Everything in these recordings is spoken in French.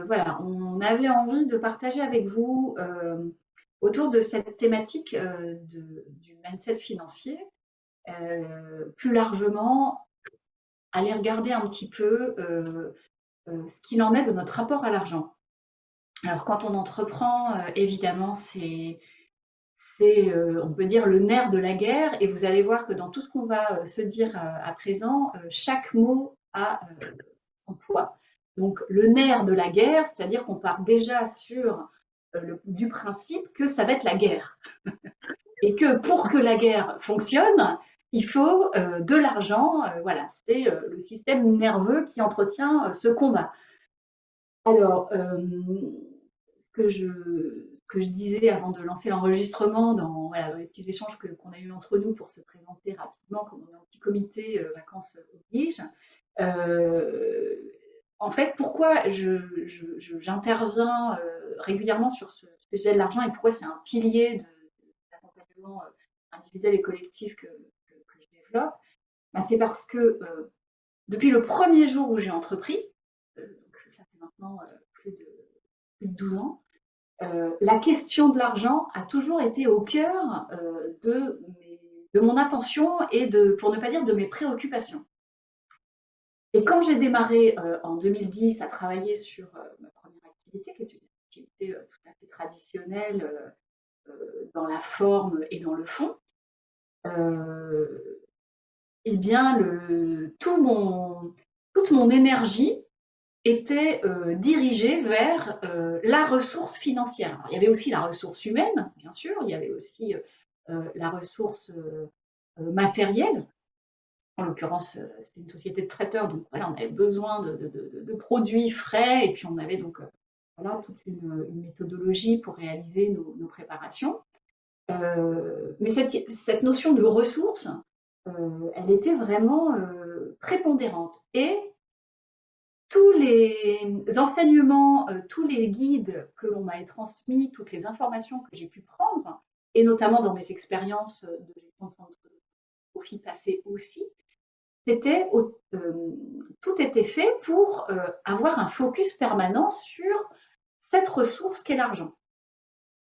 voilà, on avait envie de partager avec vous autour de cette thématique du mindset financier. Plus largement, aller regarder un petit peu ce qu'il en est de notre rapport à l'argent. Alors, quand on entreprend, évidemment, on peut dire, le nerf de la guerre. Et vous allez voir que dans tout ce qu'on va se dire à présent, chaque mot a son poids. Donc, le nerf de la guerre, c'est-à-dire qu'on part déjà sur du principe que ça va être la guerre. Et que pour que la guerre fonctionne, il faut de l'argent. Voilà, c'est le système nerveux qui entretient ce combat. Alors, ce que je disais avant de lancer l'enregistrement dans, voilà, dans les petits échanges qu'on a eus entre nous pour se présenter rapidement, comme on est en petit comité vacances oblige. Euh, En fait, pourquoi j'interviens régulièrement sur ce sujet de l'argent et pourquoi c'est un pilier de l'accompagnement individuel et collectif que je développe, ben, c'est parce que depuis le premier jour où j'ai entrepris, donc ça fait maintenant plus de 12 ans, la question de l'argent a toujours été au cœur de mon attention et pour ne pas dire de mes préoccupations. Et quand j'ai démarré en 2010 à travailler sur ma première activité, qui est une activité tout à fait traditionnelle dans la forme et dans le fond, eh bien, toute mon énergie était dirigée vers la ressource financière. Alors, il y avait aussi la ressource humaine, bien sûr, il y avait aussi la ressource matérielle. En l'occurrence, c'était une société de traiteurs, donc voilà, on avait besoin de produits frais, et puis on avait donc voilà, toute une méthodologie pour réaliser nos préparations. Mais cette notion de ressources, elle était vraiment prépondérante. Et tous les enseignements, tous les guides que l'on m'a transmis, toutes les informations que j'ai pu prendre, et notamment dans mes expériences de gestion de centre de profit passé aussi, tout était fait pour avoir un focus permanent sur cette ressource qu'est l'argent.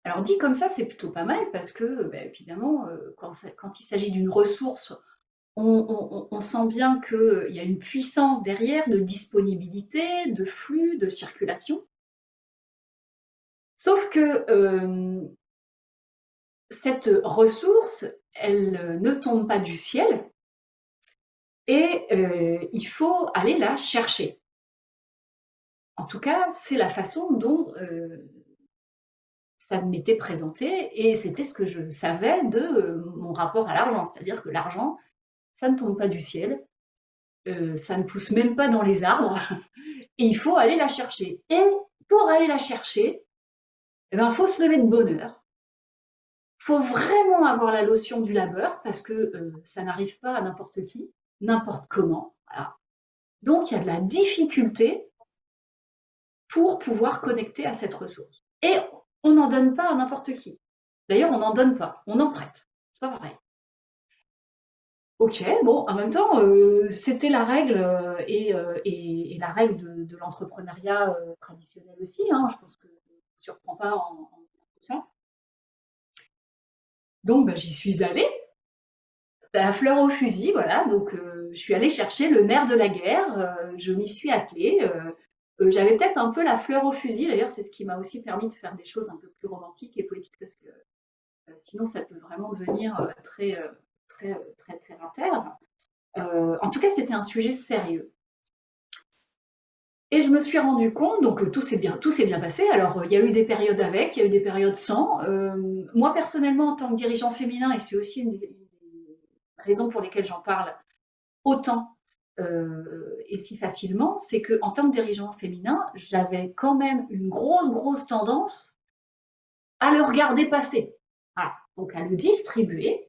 Alors dit comme ça, c'est plutôt pas mal parce que, ben, évidemment, quand il s'agit d'une ressource, on sent bien qu'il y a une puissance derrière de disponibilité, de flux, de circulation. Sauf que cette ressource, elle ne tombe pas du ciel et il faut aller la chercher. En tout cas, c'est la façon dont ça m'était présenté et c'était ce que je savais de mon rapport à l'argent. C'est-à-dire que l'argent, ça ne tombe pas du ciel, ça ne pousse même pas dans les arbres et il faut aller la chercher. Et pour aller la chercher, eh ben, faut se lever de bonne heure. Il faut vraiment avoir la notion du labeur parce que ça n'arrive pas à n'importe qui, n'importe comment. Voilà. Donc, il y a de la difficulté pour pouvoir connecter à cette ressource. Et on n'en donne pas à n'importe qui. D'ailleurs, on n'en donne pas, on en prête. C'est pas pareil. Ok, bon, en même temps, c'était la règle et la règle de l'entrepreneuriat traditionnel aussi. Hein, je pense que ça ne surprend pas en tout ça. Donc, bah, j'y suis allée, à fleur au fusil, voilà. Donc, je suis allée chercher le nerf de la guerre. Je m'y suis attelée. J'avais peut-être un peu la fleur au fusil. D'ailleurs, c'est ce qui m'a aussi permis de faire des choses un peu plus romantiques et poétiques parce que sinon, ça peut vraiment devenir très terre à terre. En tout cas, c'était un sujet sérieux. Et je me suis rendu compte, donc tout s'est bien passé. Alors, il y a eu des périodes avec, il y a eu des périodes sans. Moi, personnellement, en tant que dirigeant féminin, et c'est aussi une des raisons pour lesquelles j'en parle autant et si facilement, c'est qu'en tant que dirigeant féminin, j'avais quand même une grosse tendance à le regarder passer. Voilà. Donc, à le distribuer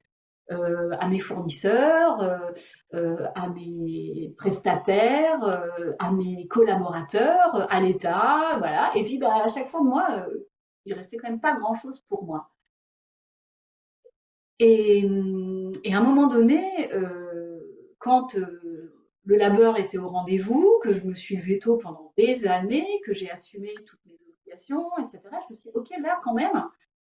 à mes fournisseurs, à mes prestataires, à mes collaborateurs, à l'État, voilà. Et puis, bah, à chaque fois, moi, il restait quand même pas grand-chose pour moi. Et à un moment donné, quand le labeur était au rendez-vous, que je me suis levée tôt pendant des années, que j'ai assumé toutes mes obligations, etc. Je me suis dit, ok, là quand même,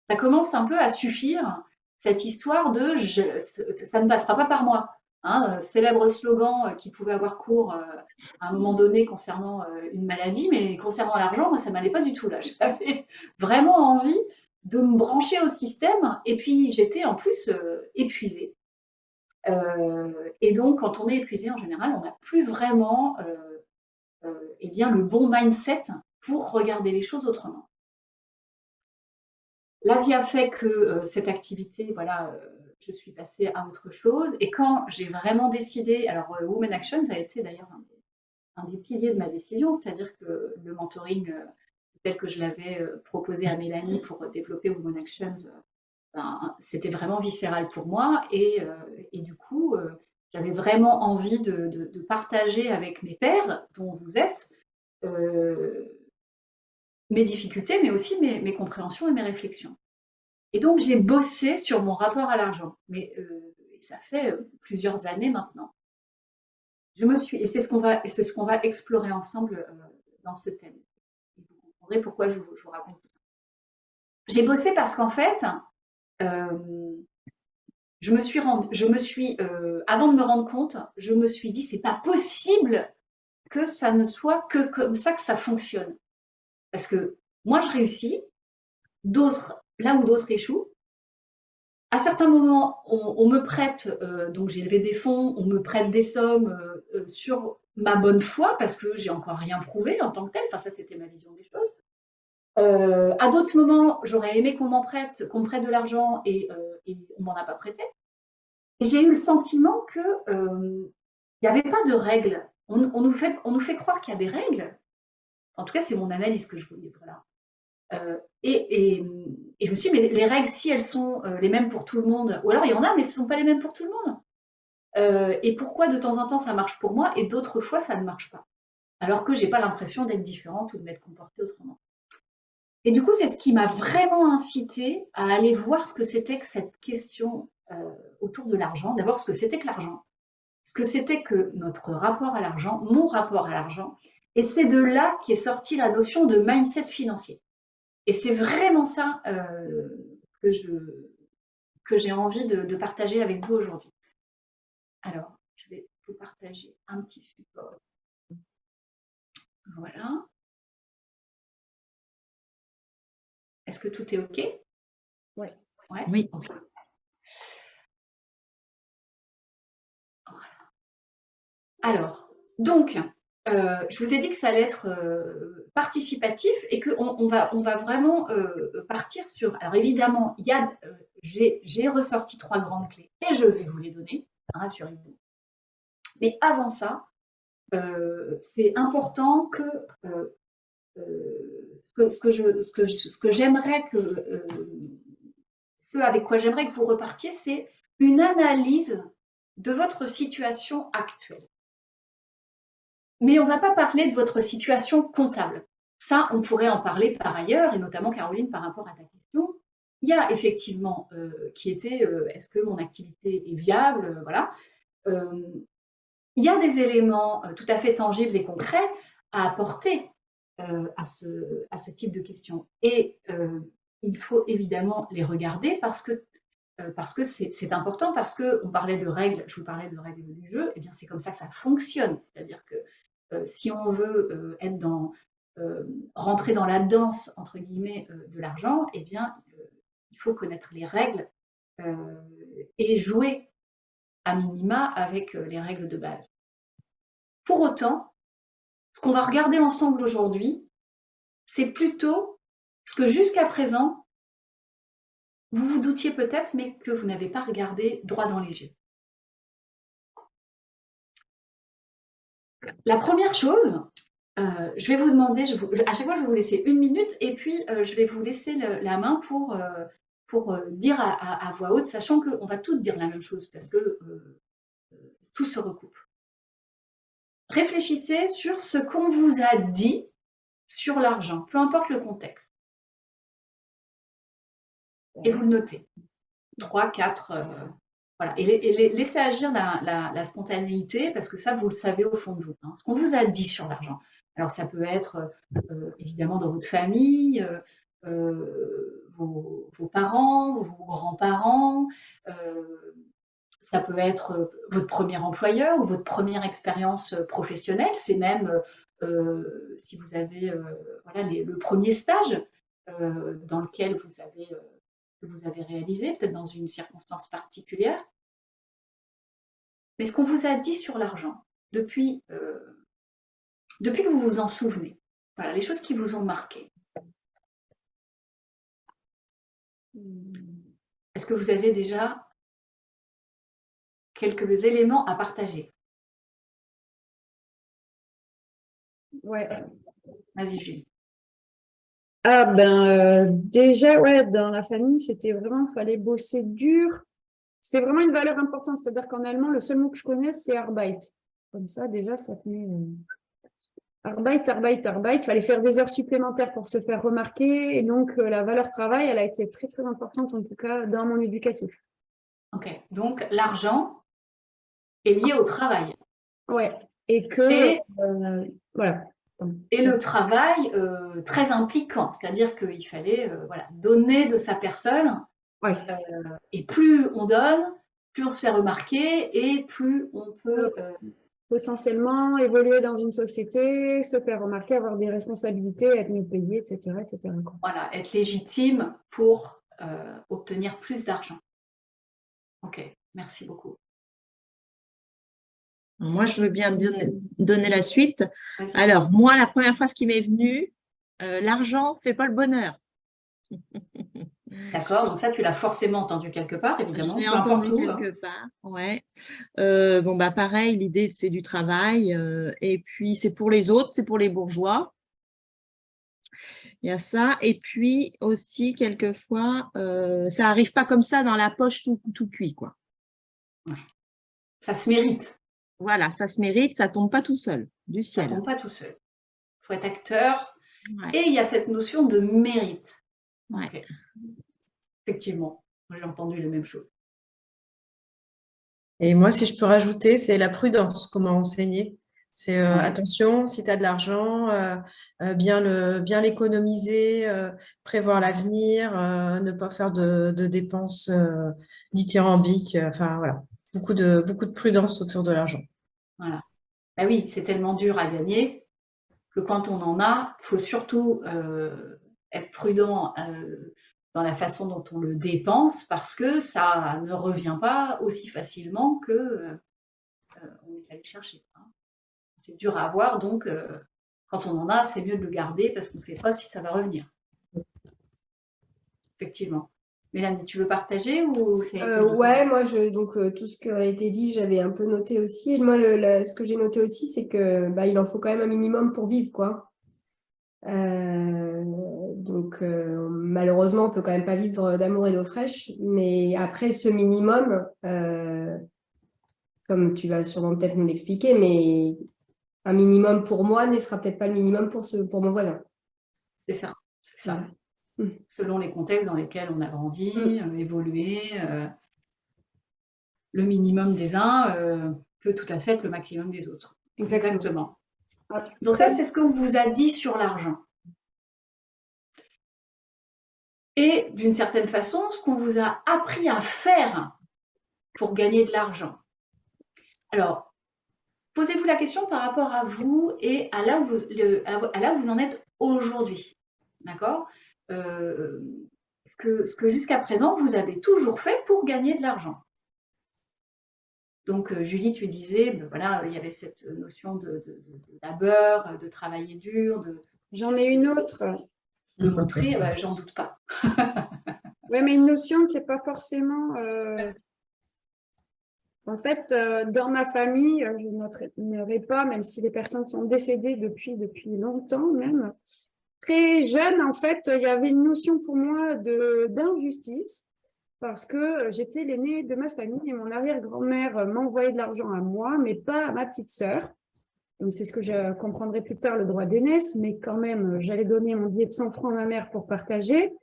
ça commence un peu à suffire, cette histoire de ça ne passera pas par moi. Hein, célèbre slogan qui pouvait avoir cours à un moment donné concernant une maladie, mais concernant l'argent, moi, ça m'allait pas du tout là. J'avais vraiment envie de me brancher au système, et puis j'étais en plus épuisée. Et donc, quand on est épuisé, en général, on n'a plus vraiment eh bien, le bon mindset pour regarder les choses autrement. La vie a fait que cette activité, voilà, je suis passée à autre chose. Et quand j'ai vraiment décidé, alors Women Action, ça a été d'ailleurs un des piliers de ma décision, c'est-à-dire que le mentoring tel que je l'avais proposé à Mélanie pour développer Women Action, ben, c'était vraiment viscéral pour moi. Et du coup, j'avais vraiment envie de partager avec mes pairs, dont vous êtes, mes difficultés, mais aussi mes compréhensions et mes réflexions. Et donc, j'ai bossé sur mon rapport à l'argent. Mais ça fait plusieurs années maintenant. Et c'est ce qu'on va explorer ensemble dans ce thème. Et vous comprendrez pourquoi je vous raconte tout ça. J'ai bossé parce qu'en fait, avant de me rendre compte, je me suis dit, c'est pas possible que ça ne soit que comme ça que ça fonctionne. Parce que moi, je réussis, là où d'autres échouent. À certains moments, on me prête, donc j'ai levé des fonds, on me prête des sommes sur ma bonne foi, parce que j'ai encore rien prouvé en tant que tel. Enfin, ça, c'était ma vision des choses. À d'autres moments, j'aurais aimé qu'on me prête de l'argent et on m'en a pas prêté. Et j'ai eu le sentiment que il n'y avait pas de règles. On nous fait croire qu'il y a des règles. En tout cas, c'est mon analyse que je vous livre là. Et je me suis dit, mais les règles, si elles sont les mêmes pour tout le monde, ou alors il y en a, mais ce ne sont pas les mêmes pour tout le monde. Et pourquoi de temps en temps ça marche pour moi et d'autres fois ça ne marche pas, alors que j'ai pas l'impression d'être différente ou de m'être comportée autrement. Et du coup, c'est ce qui m'a vraiment incité à aller voir ce que c'était que cette question autour de l'argent. D'abord, ce que c'était que l'argent, ce que c'était que notre rapport à l'argent, mon rapport à l'argent. Et c'est de là qu'est sortie la notion de mindset financier. Et c'est vraiment ça que j'ai envie de partager avec vous aujourd'hui. Alors, je vais vous partager un petit support. Voilà. Est-ce que tout est OK? Oui. Ouais. Oui. Okay. Voilà. Alors, donc, je vous ai dit que ça allait être participatif et qu'on va vraiment partir sur... Alors évidemment, j'ai ressorti 3 grandes clés et je vais vous les donner, rassurez-vous. Mais avant ça, c'est important que ce que j'aimerais que ce avec quoi j'aimerais que vous repartiez, c'est une analyse de votre situation actuelle. Mais on ne va pas parler de votre situation comptable. Ça, on pourrait en parler par ailleurs, et notamment Caroline, par rapport à ta question. Il y a effectivement qui était est-ce que mon activité est viable, voilà. Il y a des éléments tout à fait tangibles et concrets à apporter à ce type de questions. Et il faut évidemment les regarder parce que c'est important, parce qu'on parlait de règles, je vous parlais de règles du jeu, et bien c'est comme ça que ça fonctionne. C'est-à-dire que si on veut rentrer dans la danse, entre guillemets, de l'argent, eh bien il faut connaître les règles et jouer à minima avec les règles de base. Pour autant, ce qu'on va regarder ensemble aujourd'hui, c'est plutôt ce que jusqu'à présent, vous vous doutiez peut-être, mais que vous n'avez pas regardé droit dans les yeux. La première chose, je vais vous demander, à chaque fois je vais vous laisser 1 minute et puis je vais vous laisser la main pour dire à voix haute, sachant qu'on va toutes dire la même chose parce que tout se recoupe. Réfléchissez sur ce qu'on vous a dit sur l'argent, peu importe le contexte. Et vous le notez. 3, 4, Voilà, et laissez agir la spontanéité, parce que ça, vous le savez au fond de vous. Hein. Ce qu'on vous a dit sur l'argent. Alors, ça peut être évidemment dans votre famille, vos parents, vos grands-parents, ça peut être votre premier employeur ou votre première expérience professionnelle. C'est même si vous avez voilà, le premier stage dans lequel que vous avez réalisé, peut-être dans une circonstance particulière. Mais ce qu'on vous a dit sur l'argent, depuis que vous vous en souvenez, voilà, les choses qui vous ont marqué. Est-ce que vous avez déjà quelques éléments à partager? Ouais. Vas-y, Julie. Ah déjà, ouais, dans la famille, c'était vraiment, il fallait bosser dur. C'était vraiment une valeur importante. C'est-à-dire qu'en allemand, le seul mot que je connais, c'est Arbeit. Comme ça, déjà, ça tenait Arbeit, Arbeit, Arbeit. Il fallait faire des heures supplémentaires pour se faire remarquer. Et donc, la valeur travail, elle a été très, très importante, en tout cas, dans mon éducatif. Ok, donc l'argent est lié au travail. Ouais, et que, voilà. Et le travail très impliquant, c'est-à-dire qu'il fallait voilà, donner de sa personne. Ouais. Et plus on donne, plus on se fait remarquer et plus on peut potentiellement évoluer dans une société, se faire remarquer, avoir des responsabilités, être mieux payé, etc. etc. Voilà, être légitime pour obtenir plus d'argent. Ok, merci beaucoup. Moi, je veux bien donner la suite. Alors, moi, la première phrase qui m'est venue, l'argent ne fait pas le bonheur. D'accord, donc ça, tu l'as forcément entendu quelque part, évidemment. Je l'ai entendu quelque part, ouais. Bon, bah, pareil, l'idée, c'est du travail. Et puis, c'est pour les autres, c'est pour les bourgeois. Il y a ça. Et puis, aussi, quelquefois, ça n'arrive pas comme ça dans la poche tout cuit, quoi. Ouais. Ça se mérite. Voilà, ça se mérite, ça ne tombe pas tout seul, du ciel. Ça ne tombe pas tout seul. Il faut être acteur. Ouais. Et il y a cette notion de mérite. Ouais. Okay. Effectivement, j'ai entendu les mêmes choses. Et moi, si je peux rajouter, c'est la prudence, comment enseigner. C'est attention, si tu as de l'argent, bien l'économiser, prévoir l'avenir, ne pas faire de dépenses dithyrambiques. Enfin, voilà, beaucoup de prudence autour de l'argent. Voilà. Ben oui, c'est tellement dur à gagner que quand on en a, il faut surtout être prudent dans la façon dont on le dépense, parce que ça ne revient pas aussi facilement que on est allé chercher. Hein. C'est dur à avoir, donc quand on en a, c'est mieux de le garder parce qu'on ne sait pas si ça va revenir. Effectivement. Mélanie, tu veux partager ou c'est ouais, moi, donc tout ce qui a été dit, j'avais un peu noté aussi. Et moi, ce que j'ai noté aussi, c'est que il en faut quand même un minimum pour vivre, quoi. Donc, malheureusement, on peut quand même pas vivre d'amour et d'eau fraîche. Mais après, ce minimum, comme tu vas sûrement peut-être nous l'expliquer, mais un minimum pour moi ne sera peut-être pas le minimum pour mon voisin. C'est ça, c'est ça. Voilà. Selon les contextes dans lesquels on a grandi, évolué, le minimum des uns peut tout à fait être le maximum des autres. Exactement. Donc ça, c'est ce qu'on vous a dit sur l'argent. Et d'une certaine façon, ce qu'on vous a appris à faire pour gagner de l'argent. Alors, posez-vous la question par rapport à vous et à là où vous en êtes aujourd'hui. D'accord ? Ce que jusqu'à présent, vous avez toujours fait pour gagner de l'argent. Donc, Julie, tu disais, ben voilà, il y avait cette notion de labeur, de travailler dur. J'en ai une autre. De montrer, j'en doute pas. Oui, mais une notion qui n'est pas forcément... En fait, dans ma famille, je ne noterai pas, même si les personnes sont décédées depuis longtemps même, très jeune, en fait, il y avait une notion pour moi d'injustice parce que j'étais l'aînée de ma famille et mon arrière-grand-mère m'envoyait de l'argent à moi, mais pas à ma petite sœur. Donc, c'est ce que je comprendrai plus tard, le droit d'aînesse, mais quand même, j'allais donner mon billet de 100 francs à ma mère pour partager.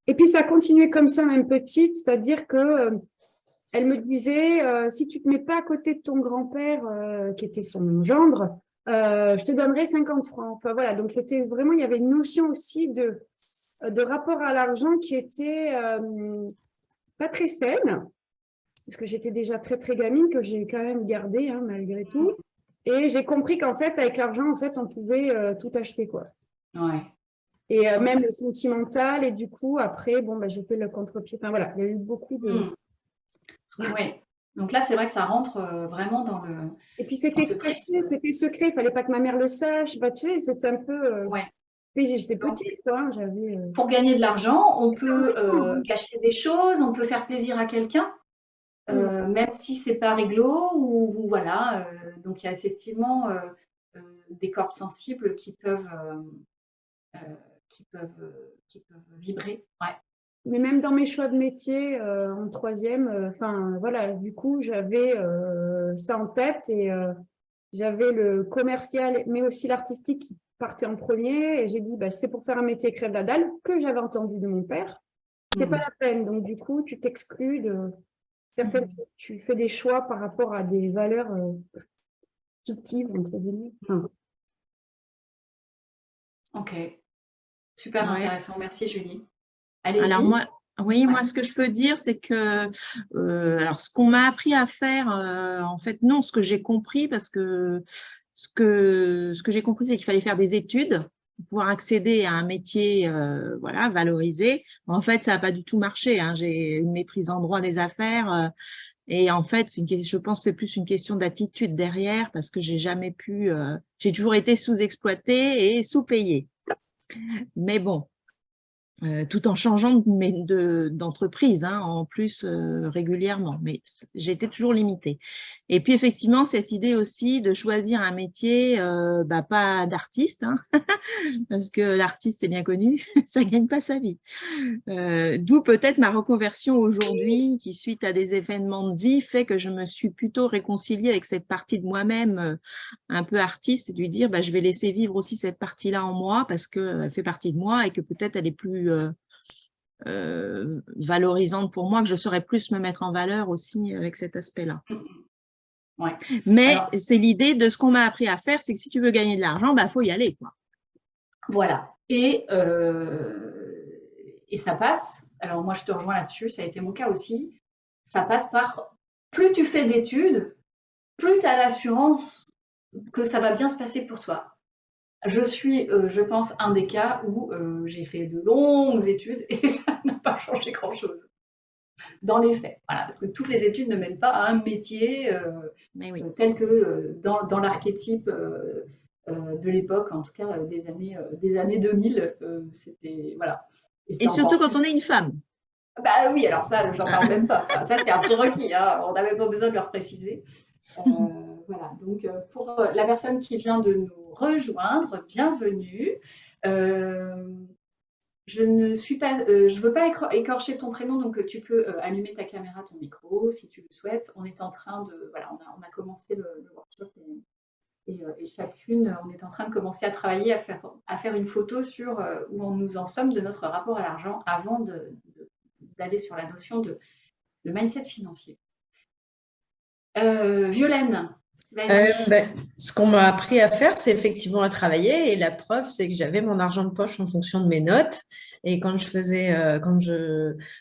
Et puis, ça a continué comme ça, même petite, c'est-à-dire que elle me disait, si tu te mets pas à côté de ton grand-père, qui était son gendre, je te donnerai 50 francs. Enfin, voilà, donc c'était vraiment, il y avait une notion aussi de rapport à l'argent qui était pas très saine, parce que j'étais déjà très, très gamine, que j'ai quand même gardé, hein, malgré tout. Et j'ai compris qu'en fait, avec l'argent, en fait, on pouvait tout acheter, quoi. Ouais. Et même le sentimental, et du coup, après, bon, bah, j'ai fait le contre-pied. Enfin, voilà, il y a eu beaucoup de… Oui. Donc là, c'est vrai que ça rentre vraiment dans Et puis, dans ce c'était caché, prisme. c'était secret, il fallait pas que ma mère le sache. Bah, tu sais, c'était un peu… Ouais. Puis j'étais Donc, petite, quoi, hein, j'avais… pour gagner de l'argent, on peut cacher des choses, on peut faire plaisir à quelqu'un, même si c'est pas réglo ou voilà. Donc il y a effectivement des cordes sensibles euh, qui peuvent vibrer. Ouais. Mais même dans mes choix de métier, en troisième, enfin, voilà, du coup, j'avais ça en tête et j'avais le commercial, mais aussi l'artistique qui partait en premier. Et j'ai dit, bah, c'est pour faire un métier crève la dalle, que j'avais entendu de mon père. C'est pas la peine. Donc, du coup, tu t'exclus de certaines choses. Tu fais des choix par rapport à des valeurs fictives, entre guillemets. Enfin, Ok, super Ouais. intéressant. Merci Julie. Alors Allez-y. moi, oui, Ouais. moi, ce que je peux dire, c'est que, alors, ce qu'on m'a appris à faire, en fait, non, ce que j'ai compris, parce que ce que j'ai compris, c'est qu'il fallait faire des études pour pouvoir accéder à un métier, voilà, valorisé. En fait, ça n'a pas du tout marché, hein. J'ai une maîtrise en droit des affaires, et en fait, je pense que c'est plus une question d'attitude derrière, parce que j'ai jamais pu, j'ai toujours été sous-exploitée et sous-payée. Mais bon. Tout en changeant d'entreprise, hein, en plus régulièrement, mais j'étais toujours limitée. Et puis effectivement, cette idée aussi de choisir un métier, bah, pas d'artiste, hein, parce que l'artiste, c'est bien connu, ça gagne pas sa vie. D'où peut-être ma reconversion aujourd'hui, qui suite à des événements de vie fait que je me suis plutôt réconciliée avec cette partie de moi-même un peu artiste, et de lui dire bah, je vais laisser vivre aussi cette partie-là en moi parce qu'elle fait partie de moi et que peut-être elle est plus valorisante pour moi, que je saurais plus me mettre en valeur aussi avec cet aspect-là. Ouais. Mais Alors, c'est l'idée de ce qu'on m'a appris à faire, c'est que si tu veux gagner de l'argent, bah, faut y aller, quoi. voilà. Et ça passe. Alors moi, je te rejoins là-dessus. Ça a été mon cas aussi. Ça passe par plus tu fais d'études, plus tu as l'assurance que ça va bien se passer pour toi. Je suis, je pense, un des cas où j'ai fait de longues études et ça n'a pas changé grand-chose dans les faits. Voilà, parce que toutes les études ne mènent pas à un métier Mais oui. tel que dans l'archétype de l'époque, en tout cas des années 2000, c'était voilà. Et surtout quand on est une femme. Bah oui, alors ça, j'en parle même pas. Enfin, ça, c'est un prérequis, hein. On n'a même pas besoin de leur préciser. Voilà, donc pour la personne qui vient de nous rejoindre, bienvenue. Je ne suis pas, je veux pas écorcher ton prénom, donc tu peux allumer ta caméra, ton micro, si tu le souhaites. On est en train de, voilà, on a commencé le workshop et chacune, on est en train de commencer à travailler, à faire une photo sur où on nous en sommes de notre rapport à l'argent avant d'aller sur la notion de mindset financier. Violaine, vas-y. Ce qu'on m'a appris à faire, c'est effectivement à travailler. Et la preuve, c'est que j'avais mon argent de poche en fonction de mes notes. Et quand je faisais,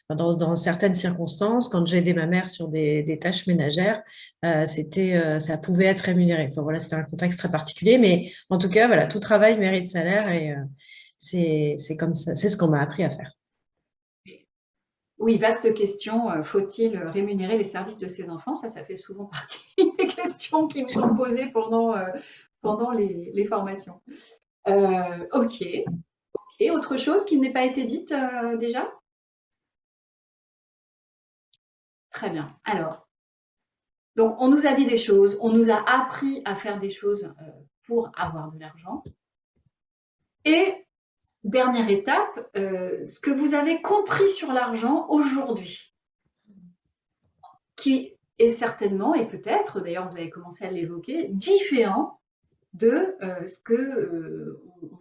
dans certaines circonstances, quand j'aidais ma mère sur des tâches ménagères, ça pouvait être rémunéré. Enfin voilà, c'était un contexte très particulier. Mais en tout cas, voilà, tout travail mérite salaire et c'est comme ça, c'est ce qu'on m'a appris à faire. Oui, vaste question. Faut-il rémunérer les services de ses enfants? Ça fait souvent partie des questions qui me sont posées pendant les formations. Ok. Autre chose qui n'ait pas été dite déjà? Très bien. Alors, donc on nous a dit des choses, on nous a appris à faire des choses pour avoir de l'argent. Et dernière étape, ce que vous avez compris sur l'argent aujourd'hui, qui est certainement, et peut-être, d'ailleurs vous avez commencé à l'évoquer, différent de ce que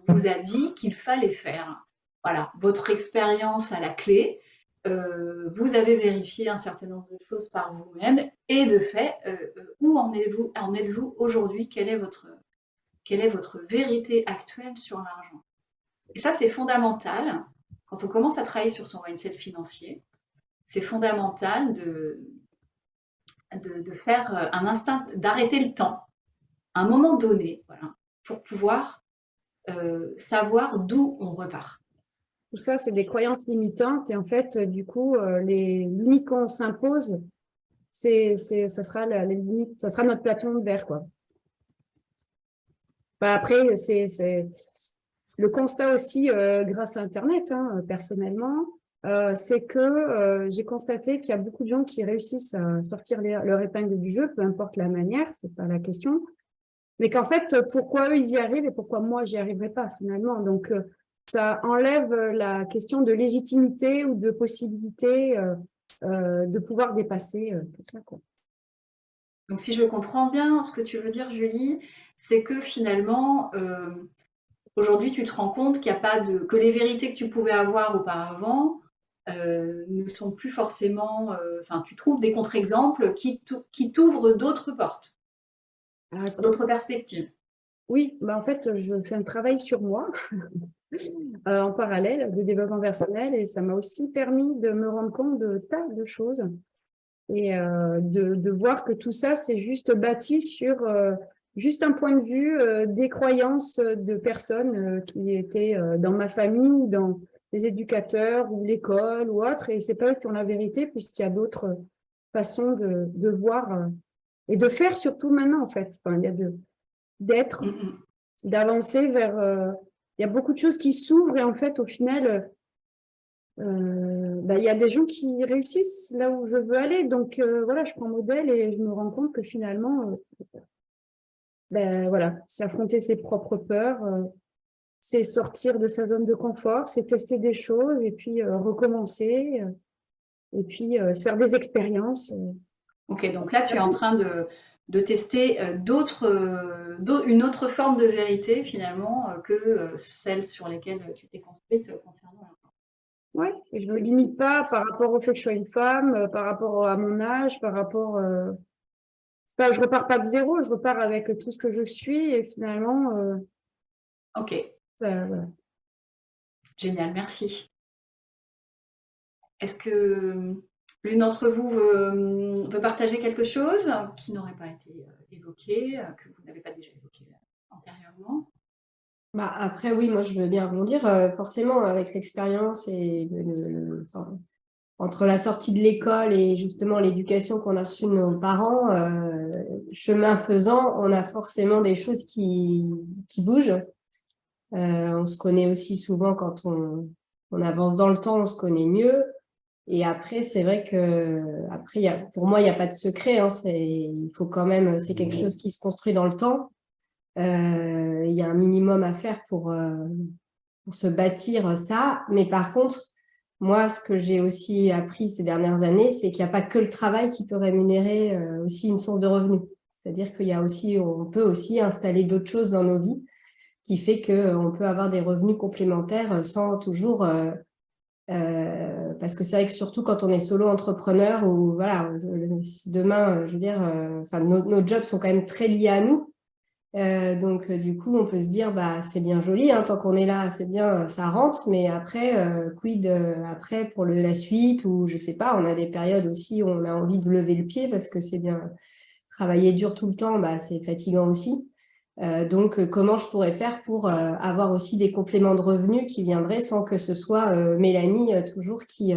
on vous a dit qu'il fallait faire. Voilà, votre expérience à la clé, vous avez vérifié un certain nombre de choses par vous-même et de fait, où en êtes-vous aujourd'hui? Quelle est votre vérité actuelle sur l'argent? Et ça, c'est fondamental. Quand on commence à travailler sur son mindset financier, c'est fondamental de faire un instinct, d'arrêter le temps, à un moment donné, voilà, pour pouvoir savoir d'où on repart. Tout ça, c'est des croyances limitantes. Et en fait, du coup, les limites qu'on s'impose, ça sera les limites, ça sera notre plafond de verre, quoi. Bah, après, c'est le constat aussi, grâce à Internet, hein, personnellement, c'est que j'ai constaté qu'il y a beaucoup de gens qui réussissent à sortir leur épingle du jeu, peu importe la manière, c'est pas la question. Mais qu'en fait, pourquoi eux, ils y arrivent et pourquoi moi, j'y arriverai pas, finalement. Donc, ça enlève la question de légitimité ou de possibilité de pouvoir dépasser tout ça, quoi. Donc, si je comprends bien, ce que tu veux dire, Julie, c'est que finalement, aujourd'hui, tu te rends compte qu'il n'y a pas que les vérités que tu pouvais avoir auparavant ne sont plus forcément. Enfin, tu trouves des contre-exemples qui t'ouvrent d'autres portes, d'autres perspectives. Oui, bah en fait, je fais un travail sur moi en parallèle de développement personnel et ça m'a aussi permis de me rendre compte de tas de choses et de voir que tout ça, c'est juste bâti sur juste un point de vue des croyances de personnes qui étaient dans ma famille, dans les éducateurs ou l'école ou autre. Et c'est pas eux qui ont la vérité puisqu'il y a d'autres façons de voir et de faire surtout maintenant, en fait. Enfin, il y a d'être, d'avancer vers... il y a beaucoup de choses qui s'ouvrent et en fait, au final, il y a des gens qui réussissent là où je veux aller. Donc, voilà, je prends modèle et je me rends compte que finalement, voilà, c'est affronter ses propres peurs, c'est sortir de sa zone de confort, c'est tester des choses et puis recommencer et puis se faire des expériences. Ok, donc là, tu es en train de tester une autre forme de vérité finalement que celle sur lesquelles tu t'es construite concernant l'argent. Oui, et je ne me limite pas par rapport au fait que je sois une femme, par rapport à mon âge, par rapport... je repars pas de zéro, je repars avec tout ce que je suis et finalement... ok. Voilà. Génial, merci. Est-ce que l'une d'entre vous veut partager quelque chose qui n'aurait pas été évoqué, que vous n'avez pas déjà évoqué antérieurement? Bah, après, oui, moi, je veux bien rebondir. Forcément, avec l'expérience et entre la sortie de l'école et justement l'éducation qu'on a reçue de nos parents, chemin faisant, on a forcément des choses qui bougent. On se connaît aussi souvent quand on avance dans le temps, on se connaît mieux. Et après, c'est vrai que après, pour moi, il n'y a pas de secret. Hein, il faut quand même, c'est quelque chose qui se construit dans le temps. Il y a un minimum à faire pour se bâtir ça. Mais par contre, moi, ce que j'ai aussi appris ces dernières années, c'est qu'il n'y a pas que le travail qui peut rémunérer aussi une source de revenus. C'est-à-dire qu'il y a aussi, on peut aussi installer d'autres choses dans nos vies qui fait qu'on peut avoir des revenus complémentaires sans toujours... parce que c'est vrai que surtout quand on est solo entrepreneur ou voilà, demain, je veux dire, nos jobs sont quand même très liés à nous. Donc, du coup, on peut se dire, bah, c'est bien joli, hein, tant qu'on est là, c'est bien, ça rentre, mais après, quid après pour la suite ou je sais pas, on a des périodes aussi où on a envie de lever le pied parce que c'est bien, travailler dur tout le temps, bah, c'est fatigant aussi. Donc, comment je pourrais faire pour avoir aussi des compléments de revenus qui viendraient sans que ce soit Mélanie toujours qui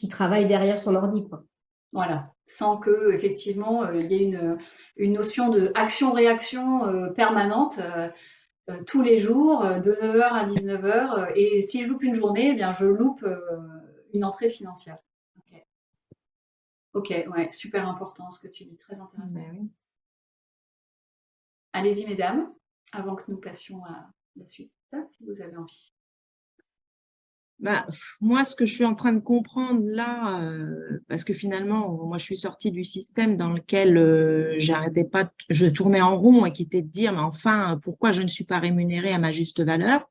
travaille derrière son ordi, quoi. Voilà, sans que effectivement il y ait une notion de action-réaction permanente tous les jours de 9h à 19h et si je loupe une journée, eh bien je loupe une entrée financière. Ok, ouais, super important ce que tu dis, très intéressant. Oui. Allez-y mesdames, avant que nous passions à la suite, si vous avez envie. Bah, moi, ce que je suis en train de comprendre là, parce que finalement, moi, je suis sortie du système dans lequel j'arrêtais pas, je tournais en rond et qui était de dire, mais enfin, pourquoi je ne suis pas rémunérée à ma juste valeur,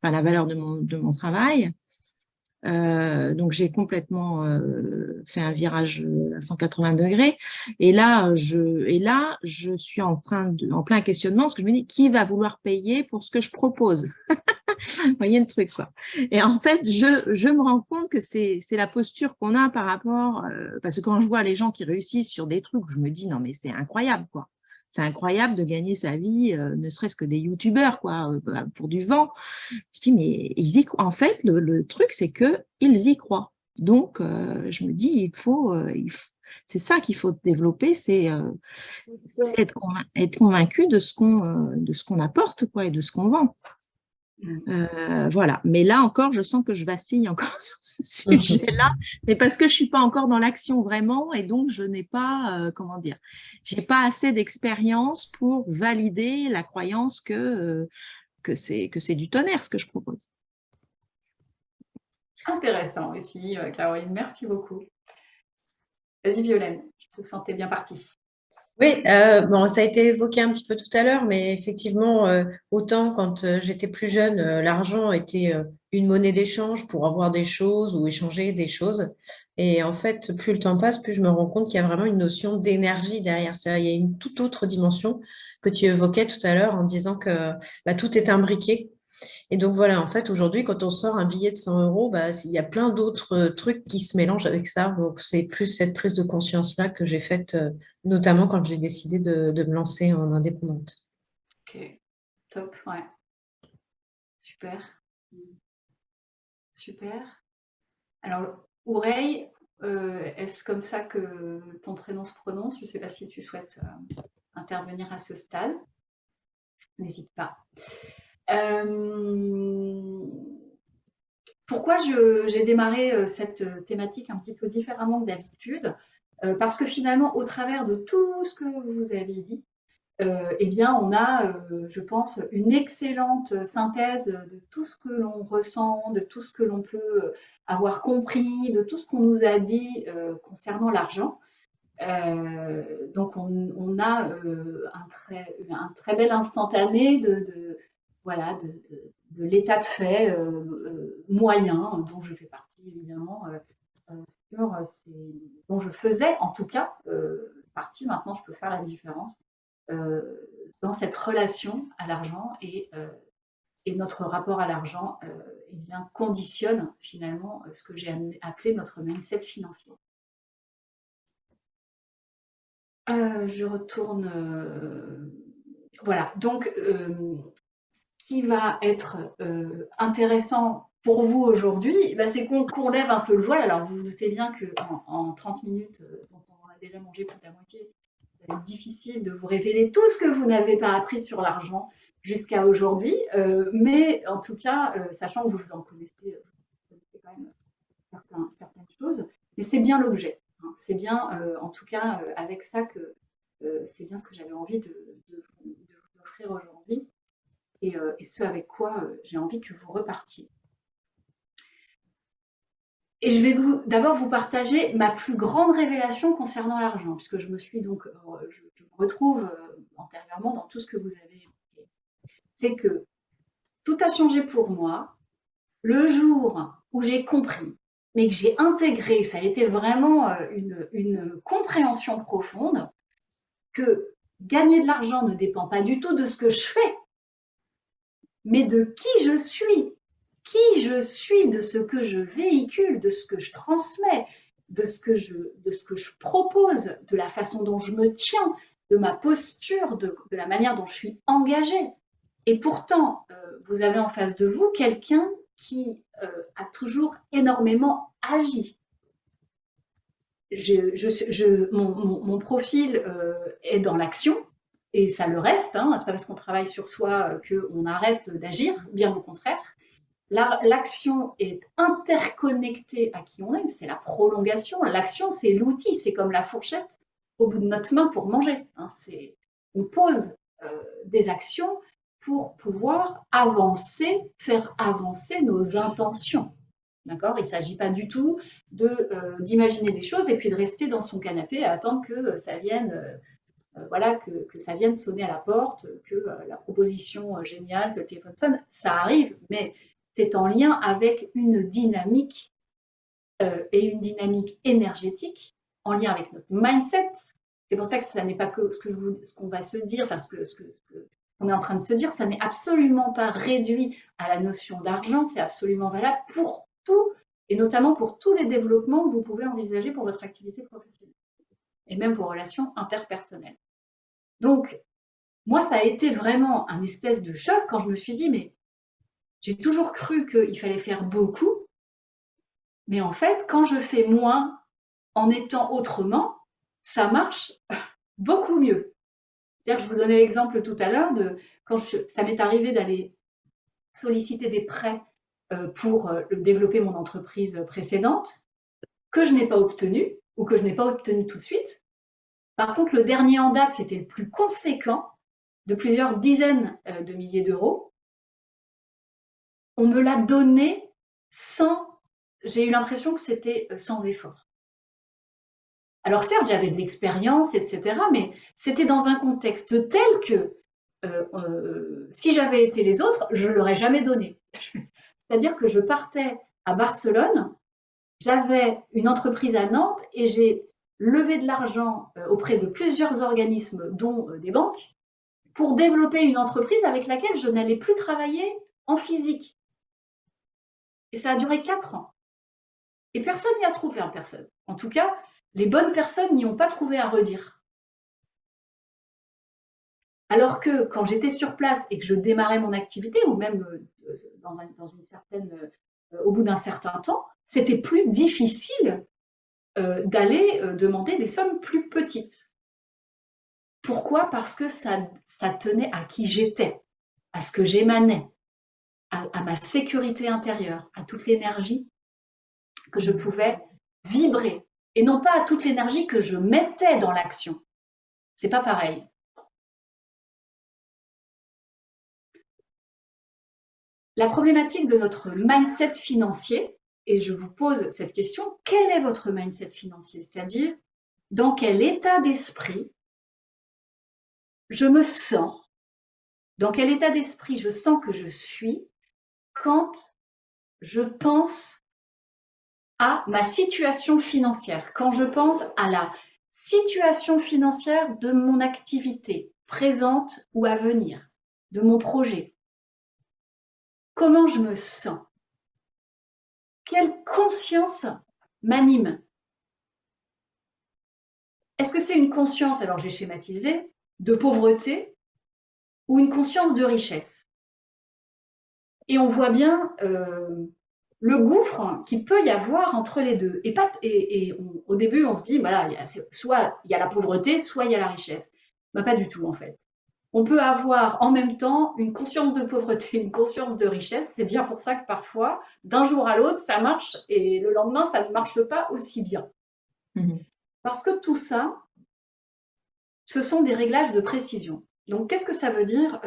enfin la valeur de mon travail. Donc, j'ai complètement fait un virage à 180 degrés. Et là, je suis en plein questionnement parce que je me dis, qui va vouloir payer pour ce que je propose? Vous voyez le truc, quoi. Et en fait, je me rends compte que c'est la posture qu'on a par rapport… parce que quand je vois les gens qui réussissent sur des trucs, je me dis, non, mais c'est incroyable, quoi. C'est incroyable de gagner sa vie, ne serait-ce que des youtubeurs, quoi, pour du vent. Je dis, mais en fait, le truc, c'est qu'ils y croient. Donc, je me dis, c'est ça qu'il faut développer, c'est être convaincu de ce qu'on apporte, quoi, et de ce qu'on vend. Voilà. Mais là encore, je sens que je vacille encore sur ce sujet-là, mais parce que je suis pas encore dans l'action vraiment, et donc je n'ai pas, comment dire, j'ai pas assez d'expérience pour valider la croyance que c'est du tonnerre ce que je propose. Intéressant aussi, Caroline. Merci beaucoup. Vas-y, Violaine, je te sentais bien partie. Oui, bon, ça a été évoqué un petit peu tout à l'heure, mais effectivement, autant quand j'étais plus jeune, l'argent était une monnaie d'échange pour avoir des choses ou échanger des choses. Et en fait, plus le temps passe, plus je me rends compte qu'il y a vraiment une notion d'énergie derrière ça. Il y a une toute autre dimension que tu évoquais tout à l'heure en disant que bah, tout est imbriqué. Et donc voilà, en fait, aujourd'hui, quand on sort un billet de 100 euros, bah, il y a plein d'autres trucs qui se mélangent avec ça. Donc c'est plus cette prise de conscience-là que j'ai faite, notamment quand j'ai décidé de me lancer en indépendante. Ok, top, ouais. Super. Super. Alors, Oureille, est-ce comme ça que ton prénom se prononce? Je ne sais pas si tu souhaites intervenir à ce stade. N'hésite pas. Pourquoi j'ai démarré cette thématique un petit peu différemment que d'habitude? Parce que finalement, au travers de tout ce que vous avez dit, eh bien, on a, je pense, une excellente synthèse de tout ce que l'on ressent, de tout ce que l'on peut avoir compris, de tout ce qu'on nous a dit concernant l'argent. Donc, on a un très bel instantané voilà, de l'état de fait moyen, dont je fais partie évidemment, dont je faisais en tout cas partie. Maintenant, je peux faire la différence dans cette relation à l'argent et notre rapport à l'argent eh bien, conditionne finalement ce que j'ai appelé notre mindset financier. Je retourne. Voilà, donc ce qui va être intéressant pour vous aujourd'hui, bah, c'est qu'on lève un peu le voile. Alors vous vous doutez bien qu'en 30 minutes, dont on a déjà mangé plus de la moitié, ça va être difficile de vous révéler tout ce que vous n'avez pas appris sur l'argent jusqu'à aujourd'hui. Mais en tout cas, sachant que vous en connaissez quand même certaines choses, mais c'est bien l'objet. Hein. C'est bien, en tout cas, avec ça que c'est bien ce que j'avais envie de vous offrir aujourd'hui et ce avec quoi j'ai envie que vous repartiez. Et je vais d'abord vous partager ma plus grande révélation concernant l'argent, puisque je me suis donc, je me retrouve antérieurement dans tout ce que vous avez évoqué. C'est que tout a changé pour moi le jour où j'ai compris, mais que j'ai intégré, ça a été vraiment une compréhension profonde, que gagner de l'argent ne dépend pas du tout de ce que je fais, mais de qui je suis. Qui je suis, de ce que je véhicule, de ce que je transmets, de ce que je propose, de la façon dont je me tiens, de ma posture, de la manière dont je suis engagée. Et pourtant, vous avez en face de vous quelqu'un qui a toujours énormément agi. Mon profil est dans l'action, et ça le reste. Hein, c'est pas parce qu'on travaille sur soi qu'on arrête d'agir, bien au contraire. L'action est interconnectée à qui on est, c'est la prolongation. L'action, c'est l'outil, c'est comme la fourchette au bout de notre main pour manger. Hein, on pose des actions pour pouvoir avancer, faire avancer nos intentions. D'accord ? Il ne s'agit pas du tout d'imaginer des choses et puis de rester dans son canapé à attendre que ça vienne, voilà, que ça vienne sonner à la porte, que la proposition géniale, que le téléphone sonne. Ça arrive, mais c'est en lien avec une dynamique et une dynamique énergétique en lien avec notre mindset. C'est pour ça que ça n'est pas que ce qu'on va se dire, enfin ce qu'on est en train de se dire, ça n'est absolument pas réduit à la notion d'argent, c'est absolument valable pour tout, et notamment pour tous les développements que vous pouvez envisager pour votre activité professionnelle, et même vos relations interpersonnelles. Donc, moi, ça a été vraiment un espèce de choc quand je me suis dit, mais j'ai toujours cru qu'il fallait faire beaucoup, mais en fait, quand je fais moins en étant autrement, ça marche beaucoup mieux. C'est-à-dire que je vous donnais l'exemple tout à l'heure de quand ça m'est arrivé d'aller solliciter des prêts pour développer mon entreprise précédente, que je n'ai pas obtenu ou que je n'ai pas obtenu tout de suite. Par contre, le dernier en date qui était le plus conséquent, de plusieurs dizaines de milliers d'euros, on me l'a donné sans, j'ai eu l'impression que c'était sans effort. Alors certes, j'avais de l'expérience, etc., mais c'était dans un contexte tel que si j'avais été les autres, je ne l'aurais jamais donné. C'est-à-dire que je partais à Barcelone, j'avais une entreprise à Nantes et j'ai levé de l'argent auprès de plusieurs organismes, dont des banques, pour développer une entreprise avec laquelle je n'allais plus travailler en physique. Et ça a duré 4 ans. Et personne n'y a trouvé en personne. En tout cas, les bonnes personnes n'y ont pas trouvé à redire. Alors que quand j'étais sur place et que je démarrais mon activité, ou même au bout d'un certain temps, c'était plus difficile d'aller demander des sommes plus petites. Pourquoi? Parce que ça tenait à qui j'étais, à ce que j'émanais, à ma sécurité intérieure, à toute l'énergie que je pouvais vibrer, et non pas à toute l'énergie que je mettais dans l'action. C'est pas pareil. La problématique de notre mindset financier, et je vous pose cette question, quel est votre mindset financier? C'est-à-dire, dans quel état d'esprit je me sens, dans quel état d'esprit je sens que je suis quand je pense à ma situation financière, quand je pense à la situation financière de mon activité présente ou à venir, de mon projet. Comment je me sens? Quelle conscience m'anime? Est-ce que c'est une conscience, alors j'ai schématisé, de pauvreté ou une conscience de richesse? Et on voit bien le gouffre qu'il peut y avoir entre les deux. Au début, on se dit, voilà, soit il y a la pauvreté, soit il y a la richesse. Ben, pas du tout, en fait. On peut avoir en même temps une conscience de pauvreté, une conscience de richesse. C'est bien pour ça que parfois, d'un jour à l'autre, ça marche et le lendemain, ça ne marche pas aussi bien. Parce que tout ça, ce sont des réglages de précision. Donc, qu'est-ce que ça veut dire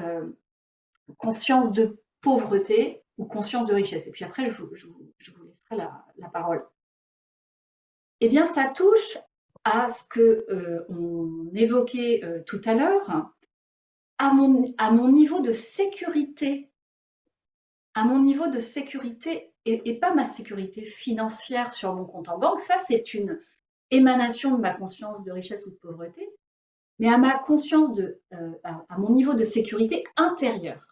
conscience de pauvreté ou conscience de richesse? Et puis après, je vous laisserai la parole. Eh bien, ça touche à ce qu'on évoquait tout à l'heure, à mon niveau de sécurité, et pas ma sécurité financière sur mon compte en banque. Ça, c'est une émanation de ma conscience de richesse ou de pauvreté, mais à ma conscience à mon niveau de sécurité intérieure.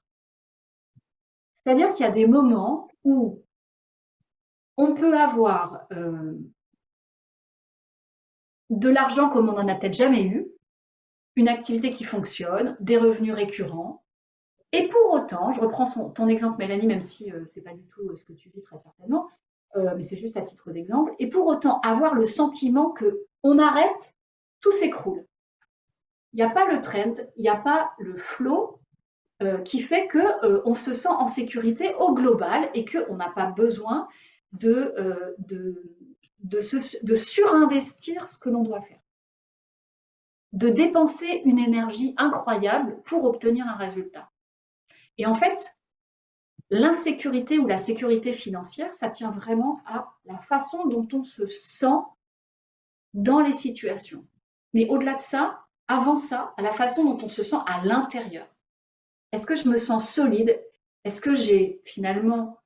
C'est-à-dire qu'il y a des moments où on peut avoir de l'argent comme on n'en a peut-être jamais eu, une activité qui fonctionne, des revenus récurrents, et pour autant, je reprends ton exemple Mélanie, même si ce n'est pas du tout ce que tu vis très certainement, mais c'est juste à titre d'exemple, et pour autant avoir le sentiment qu'on arrête, tout s'écroule. Il n'y a pas le trend, il n'y a pas le flow qui fait qu'on se sent en sécurité au global et qu'on n'a pas besoin de surinvestir ce que l'on doit faire, de dépenser une énergie incroyable pour obtenir un résultat. Et en fait, l'insécurité ou la sécurité financière, ça tient vraiment à la façon dont on se sent dans les situations. Mais au-delà de ça, avant ça, à la façon dont on se sent à l'intérieur. Est-ce que je me sens solide? Est-ce que j'ai finalement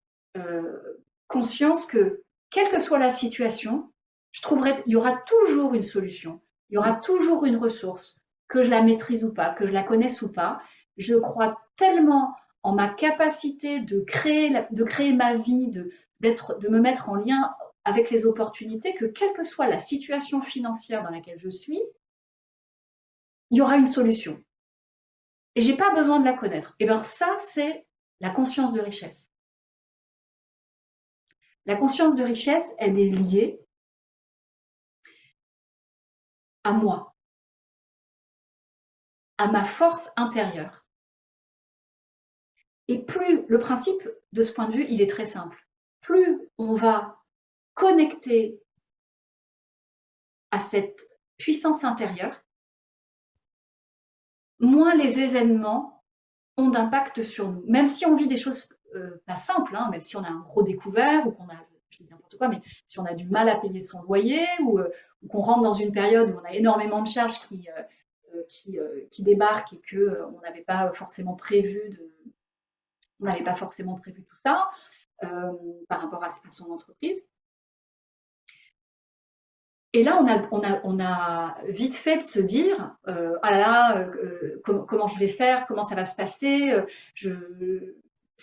conscience que quelle que soit la situation, il y aura toujours une solution, il y aura toujours une ressource, que je la maîtrise ou pas, que je la connaisse ou pas. Je crois tellement en ma capacité de créer ma vie, de me mettre en lien avec les opportunités, que quelle que soit la situation financière dans laquelle je suis, il y aura une solution. Et j'ai pas besoin de la connaître. Et bien ça, c'est la conscience de richesse. La conscience de richesse, elle est liée à moi, à ma force intérieure. Et plus le principe de ce point de vue, il est très simple. Plus on va connecter à cette puissance intérieure, moins les événements ont d'impact sur nous. Même si on vit des choses pas simples, hein, même si on a un gros découvert ou qu'on a, je dis n'importe quoi, mais si on a du mal à payer son loyer ou qu'on rentre dans une période où on a énormément de charges qui débarquent et qu'on n'avait pas forcément prévu tout ça par rapport à son entreprise. Et là, on a vite fait de se dire ah là là, comment je vais faire, comment ça va se passer, je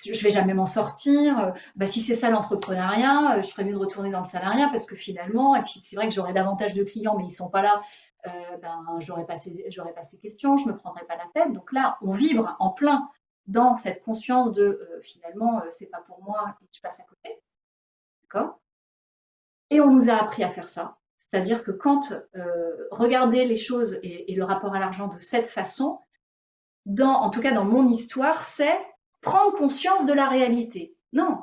vais jamais m'en sortir. Bah, si c'est ça l'entrepreneuriat, je ferais mieux de retourner dans le salariat parce que finalement, et puis c'est vrai que j'aurais davantage de clients, mais ils sont pas là. Ben, j'aurais pas ces questions, je me prendrais pas la tête. Donc là, on vibre en plein dans cette conscience de finalement, c'est pas pour moi et je passe à côté. D'accord ? Et on nous a appris à faire ça. C'est-à-dire que quand regarder les choses et le rapport à l'argent de cette façon, en tout cas dans mon histoire, c'est prendre conscience de la réalité. Non,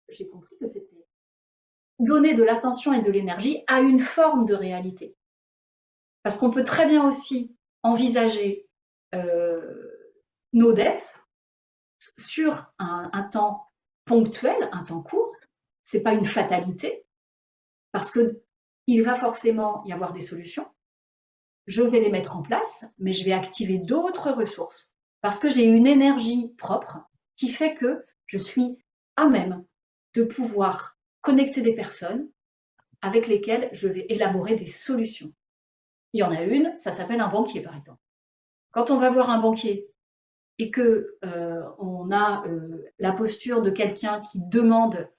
j'ai compris que c'était donner de l'attention et de l'énergie à une forme de réalité. Parce qu'on peut très bien aussi envisager nos dettes sur un temps ponctuel, un temps court. Ce n'est pas une fatalité, parce qu'il va forcément y avoir des solutions. Je vais les mettre en place, mais je vais activer d'autres ressources, parce que j'ai une énergie propre qui fait que je suis à même de pouvoir connecter des personnes avec lesquelles je vais élaborer des solutions. Il y en a une, ça s'appelle un banquier, par exemple. Quand on va voir un banquier et qu'on a la posture de quelqu'un qui demande,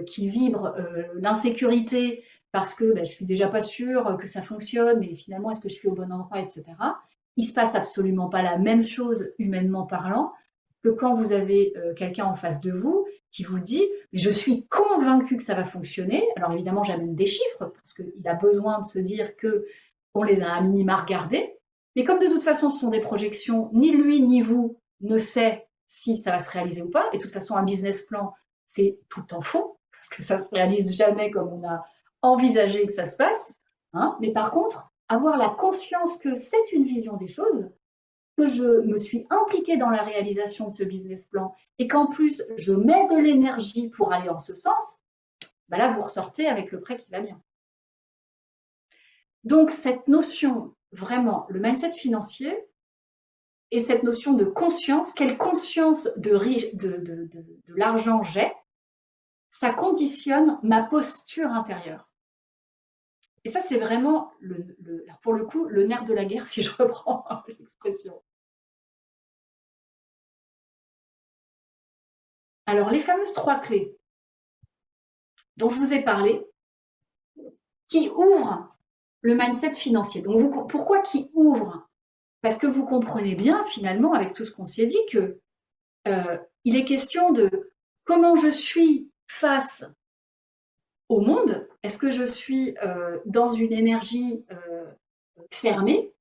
qui vibre l'insécurité parce que je suis déjà pas sûre que ça fonctionne, mais finalement, est-ce que je suis au bon endroit, etc. Il se passe absolument pas la même chose, humainement parlant, que quand vous avez quelqu'un en face de vous qui vous dit « je suis convaincu que ça va fonctionner ». Alors évidemment, j'amène des chiffres parce qu'il a besoin de se dire qu'on les a à minima regardés. Mais comme de toute façon, ce sont des projections, ni lui ni vous ne sait si ça va se réaliser ou pas. Et de toute façon, un business plan, c'est tout en faux, parce que ça ne se réalise jamais comme on a envisagé que ça se passe. Hein. Mais par contre, avoir la conscience que c'est une vision des choses, que je me suis impliquée dans la réalisation de ce business plan et qu'en plus, je mets de l'énergie pour aller en ce sens, ben là, vous ressortez avec le prêt qui va bien. Donc, cette notion, vraiment, le mindset financier et cette notion de conscience, quelle conscience de l'argent j'ai, ça conditionne ma posture intérieure. Et ça, c'est vraiment, pour le coup, le nerf de la guerre, si je reprends l'expression. Alors, les fameuses 3 clés dont je vous ai parlé, qui ouvrent le mindset financier. Donc, pourquoi qui ouvrent ? Parce que vous comprenez bien, finalement, avec tout ce qu'on s'est dit, que il est question de comment je suis face au monde. Est-ce que je suis dans une énergie fermée ?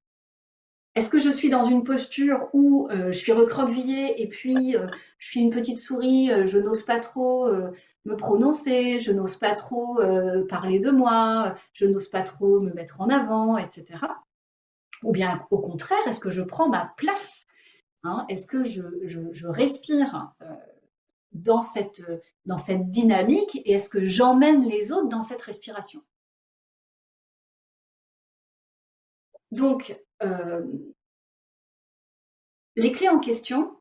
Est-ce que je suis dans une posture où je suis recroquevillée et puis je suis une petite souris, je n'ose pas trop me prononcer, je n'ose pas trop parler de moi, je n'ose pas trop me mettre en avant, etc. Ou bien au contraire, est-ce que je prends ma place, hein? Est-ce que je respire dans cette dynamique et est-ce que j'emmène les autres dans cette respiration? Donc, les clés en question,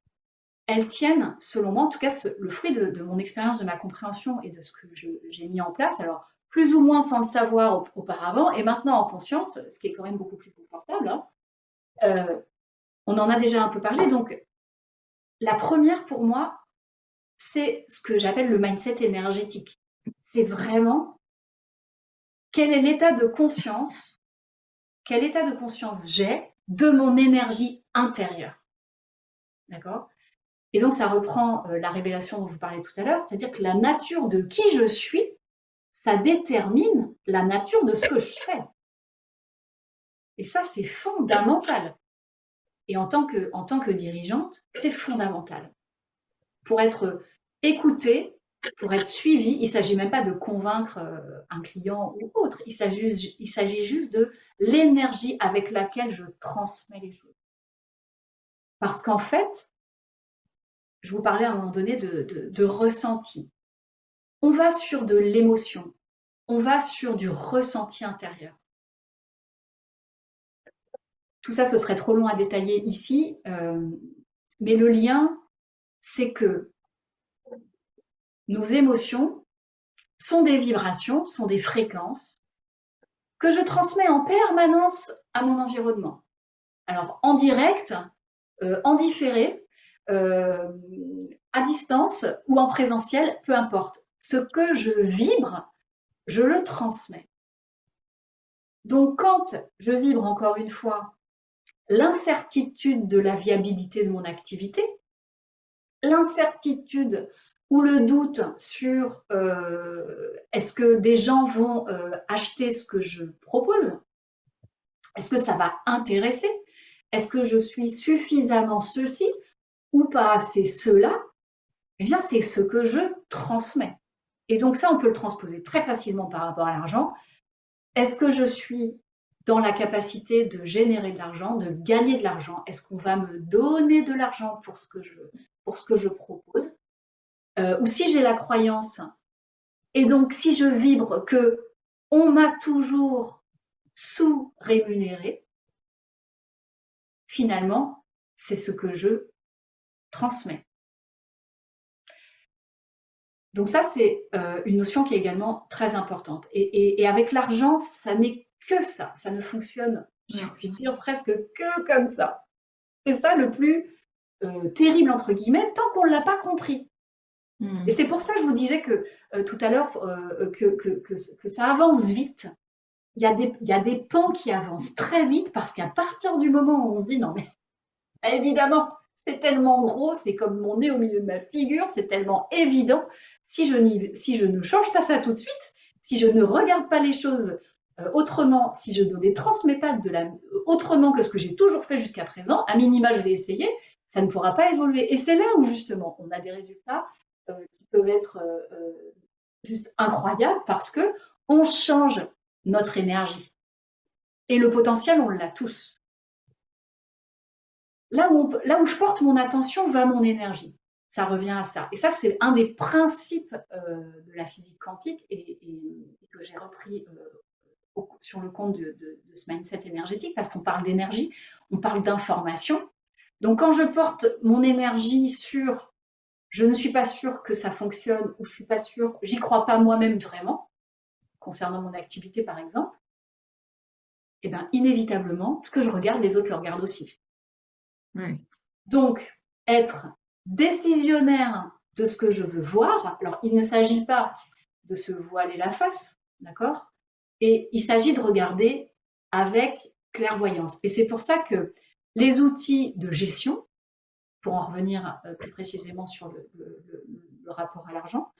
elles tiennent, selon moi, en tout cas, le fruit de mon expérience, de ma compréhension et de ce que j'ai mis en place, alors plus ou moins sans le savoir auparavant, et maintenant en conscience, ce qui est quand même beaucoup plus confortable, hein, on en a déjà un peu parlé. Donc, la première pour moi, c'est ce que j'appelle le mindset énergétique. C'est vraiment quel est l'état de conscience, quel état de conscience j'ai de mon énergie intérieure. D'accord? Et donc, ça reprend la révélation dont je vous parlais tout à l'heure, c'est-à-dire que la nature de qui je suis, ça détermine la nature de ce que je fais. Et ça, c'est fondamental. Et en tant que dirigeante, c'est fondamental. Pour être écoutée, pour être suivie, il ne s'agit même pas de convaincre un client ou autre. Il s'agit juste de l'énergie avec laquelle je transmets les choses. Parce qu'en fait, je vous parlais à un moment donné de ressenti. On va sur de l'émotion, on va sur du ressenti intérieur. Tout ça, ce serait trop long à détailler ici, mais le lien, c'est que nos émotions sont des vibrations, sont des fréquences que je transmets en permanence à mon environnement. Alors, en direct, en différé, à distance ou en présentiel, peu importe. Ce que je vibre, je le transmets. Donc, quand je vibre, encore une fois, l'incertitude de la viabilité de mon activité, l'incertitude ou le doute sur est-ce que des gens vont acheter ce que je propose, est-ce que ça va intéresser, est-ce que je suis suffisamment ceci ou pas assez cela, eh bien c'est ce que je transmets. Et donc ça, on peut le transposer très facilement par rapport à l'argent. Est-ce que je suis dans la capacité de générer de l'argent, de gagner de l'argent? Est-ce qu'on va me donner de l'argent pour ce que je propose? Ou si j'ai la croyance, et donc si je vibre que on m'a toujours sous-rémunéré, finalement, c'est ce que je transmets. Donc ça, c'est une notion qui est également très importante. Et avec l'argent, ça n'est que ça. Ça ne fonctionne, j'ai envie de dire, presque que comme ça. C'est ça le plus terrible, entre guillemets, tant qu'on ne l'a pas compris. Et c'est pour ça que je vous disais que tout à l'heure que ça avance vite. Il y a des pans qui avancent très vite parce qu'à partir du moment où on se dit non mais évidemment c'est tellement gros, c'est comme mon nez au milieu de ma figure, c'est tellement évident, si je ne change pas ça tout de suite, si je ne regarde pas les choses autrement, si je ne les transmets pas autrement que ce que j'ai toujours fait jusqu'à présent, à minima je vais essayer, ça ne pourra pas évoluer. Et c'est là où justement on a des résultats qui peuvent être juste incroyables parce que on change notre énergie. Et le potentiel, on l'a tous. Là où je porte mon attention va mon énergie. Ça revient à ça. Et ça, c'est un des principes de la physique quantique et que j'ai repris sur le compte de ce mindset énergétique parce qu'on parle d'énergie, on parle d'information. Donc, quand je porte mon énergie sur je ne suis pas sûre que ça fonctionne ou je ne suis pas sûre, j'y crois pas moi-même vraiment, concernant mon activité par exemple, eh bien, inévitablement, ce que je regarde, les autres le regardent aussi. Ouais. Donc, être décisionnaire de ce que je veux voir, alors il ne s'agit pas de se voiler la face, d'accord? Et il s'agit de regarder avec clairvoyance. Et c'est pour ça que les outils de gestion, pour en revenir plus précisément sur le rapport à l'argent,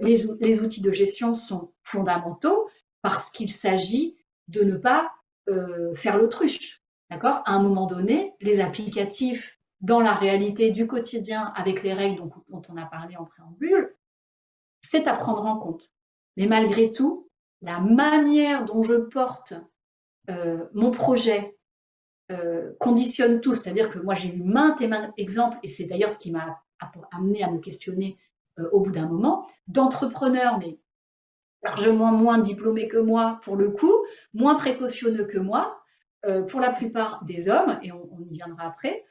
les outils de gestion sont fondamentaux parce qu'il s'agit de ne pas faire l'autruche. D'accord? À un moment donné, les applicatifs dans la réalité du quotidien avec les règles dont on a parlé en préambule, c'est à prendre en compte. Mais malgré tout, la manière dont je porte mon projet conditionne tout. C'est-à-dire que moi, j'ai eu maintes et maintes exemples, et c'est d'ailleurs ce qui m'a amené à me questionner au bout d'un moment, d'entrepreneurs, mais largement moins diplômés que moi pour le coup, moins précautionneux que moi, pour la plupart des hommes, et on y viendra après,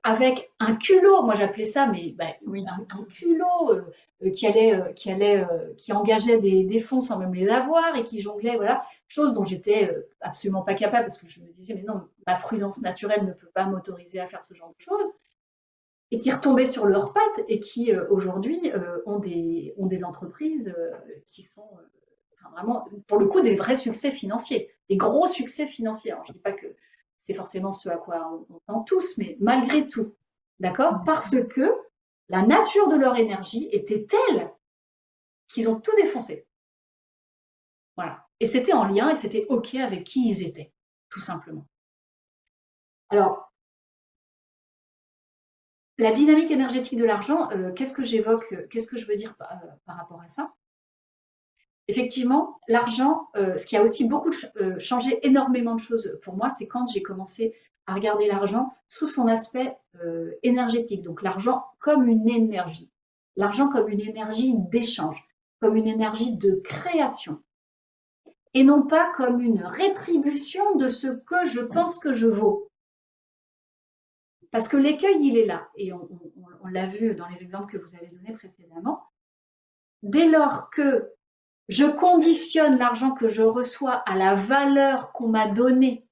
avec un culot, moi j'appelais ça, mais Oui. un culot qui engageait des fonds sans même les avoir et qui jonglait, voilà, chose dont j'étais absolument pas capable parce que je me disais, mais non, ma prudence naturelle ne peut pas m'autoriser à faire ce genre de choses, et qui retombaient sur leurs pattes et qui aujourd'hui ont des entreprises qui sont vraiment, pour le coup, des vrais succès financiers, des gros succès financiers. Alors, je ne dis pas que c'est forcément ce à quoi on tend tous, mais malgré tout, d'accord? Parce que la nature de leur énergie était telle qu'ils ont tout défoncé. Voilà. Et c'était en lien et c'était OK avec qui ils étaient, tout simplement. Alors, la dynamique énergétique de l'argent, qu'est-ce que j'évoque, qu'est-ce que je veux dire par rapport à ça? Effectivement, l'argent, ce qui a aussi beaucoup changé énormément de choses pour moi, c'est quand j'ai commencé à regarder l'argent sous son aspect énergétique. Donc l'argent comme une énergie. L'argent comme une énergie d'échange, comme une énergie de création. Et non pas comme une rétribution de ce que je pense que je vaux. Parce que l'écueil, il est là. Et on l'a vu dans les exemples que vous avez donnés précédemment. Dès lors que je conditionne l'argent que je reçois à la valeur qu'on m'a donnée,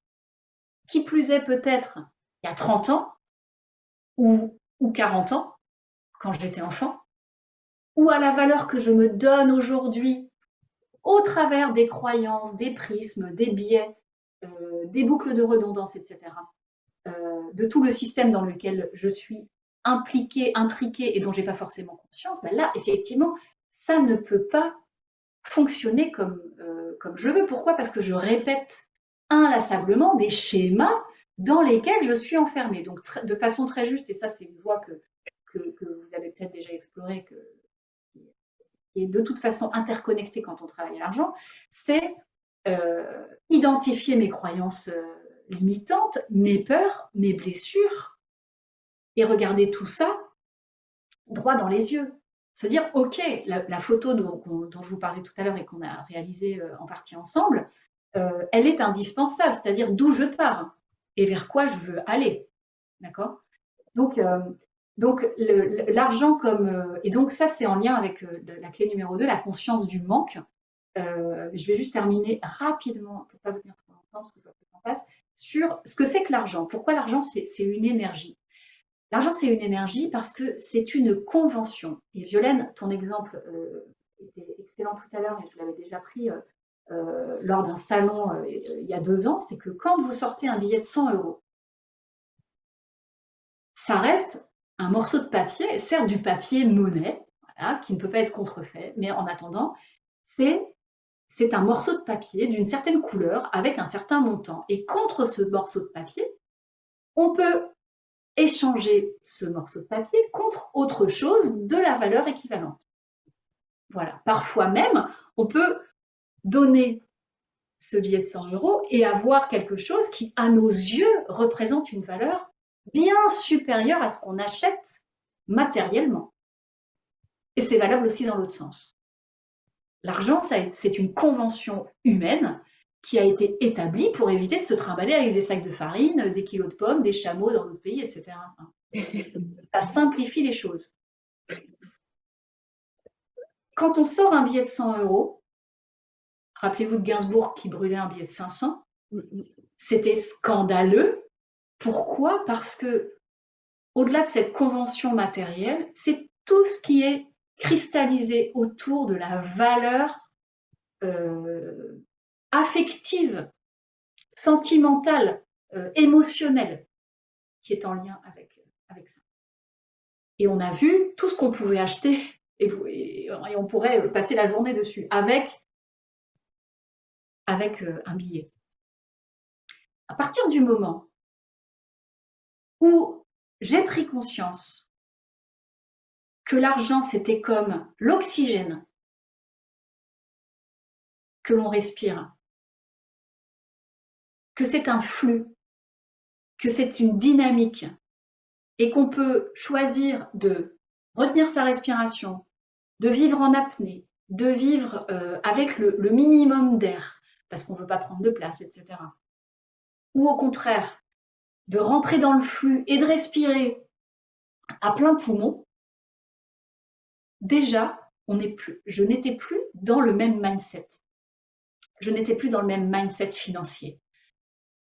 qui plus est peut-être il y a 30 ans ou 40 ans, quand j'étais enfant, ou à la valeur que je me donne aujourd'hui au travers des croyances, des prismes, des biais, des boucles de redondance, etc., de tout le système dans lequel je suis impliquée, intriquée et dont je n'ai pas forcément conscience, ben là, effectivement, ça ne peut pas fonctionner comme je veux. Pourquoi? Parce que je répète inlassablement des schémas dans lesquels je suis enfermée. Donc, de façon très juste, et ça, c'est une voie que vous avez peut-être déjà explorée, qui est de toute façon interconnectée quand on travaille à l'argent, c'est identifier mes croyances limitantes, mes peurs, mes blessures, et regarder tout ça droit dans les yeux. Se dire, OK, la photo dont je vous parlais tout à l'heure et qu'on a réalisée en partie ensemble, elle est indispensable, c'est-à-dire d'où je pars et vers quoi je veux aller. D'accord? Donc l'argent comme... et donc ça, c'est en lien avec la clé numéro 2, la conscience du manque. Je vais juste terminer rapidement, pour ne pas vous tenir trop longtemps, parce que je vois que le temps passe, sur ce que c'est que l'argent. Pourquoi l'argent, c'est une énergie? L'argent, c'est une énergie parce que c'est une convention. Et Violaine, ton exemple était excellent tout à l'heure et je l'avais déjà pris lors d'un salon il y a 2 ans, c'est que quand vous sortez un billet de 100 €, ça reste un morceau de papier, certes du papier monnaie, voilà, qui ne peut pas être contrefait, mais en attendant, c'est un morceau de papier d'une certaine couleur avec un certain montant. Et contre ce morceau de papier, on peut échanger ce morceau de papier contre autre chose de la valeur équivalente. Voilà. Parfois même, on peut donner ce billet de 100 € et avoir quelque chose qui, à nos yeux, représente une valeur bien supérieure à ce qu'on achète matériellement. Et c'est valable aussi dans l'autre sens. L'argent, c'est une convention humaine qui a été établie pour éviter de se trimballer avec des sacs de farine, des kilos de pommes, des chameaux dans d'autres pays, etc. Ça simplifie les choses. Quand on sort un billet de 100 €, rappelez-vous de Gainsbourg qui brûlait un billet de 500, c'était scandaleux. Pourquoi? Parce que, au-delà de cette convention matérielle, c'est tout ce qui est cristallisé autour de la valeur affective, sentimentale, émotionnelle, qui est en lien avec ça. Et on a vu tout ce qu'on pouvait acheter et on pourrait passer la journée dessus avec un billet. À partir du moment où j'ai pris conscience que l'argent, c'était comme l'oxygène que l'on respire, que c'est un flux, que c'est une dynamique et qu'on peut choisir de retenir sa respiration, de vivre en apnée, de vivre avec le minimum d'air, parce qu'on ne veut pas prendre de place, etc. Ou au contraire, de rentrer dans le flux et de respirer à plein poumon, déjà, je n'étais plus dans le même mindset. Je n'étais plus dans le même mindset financier.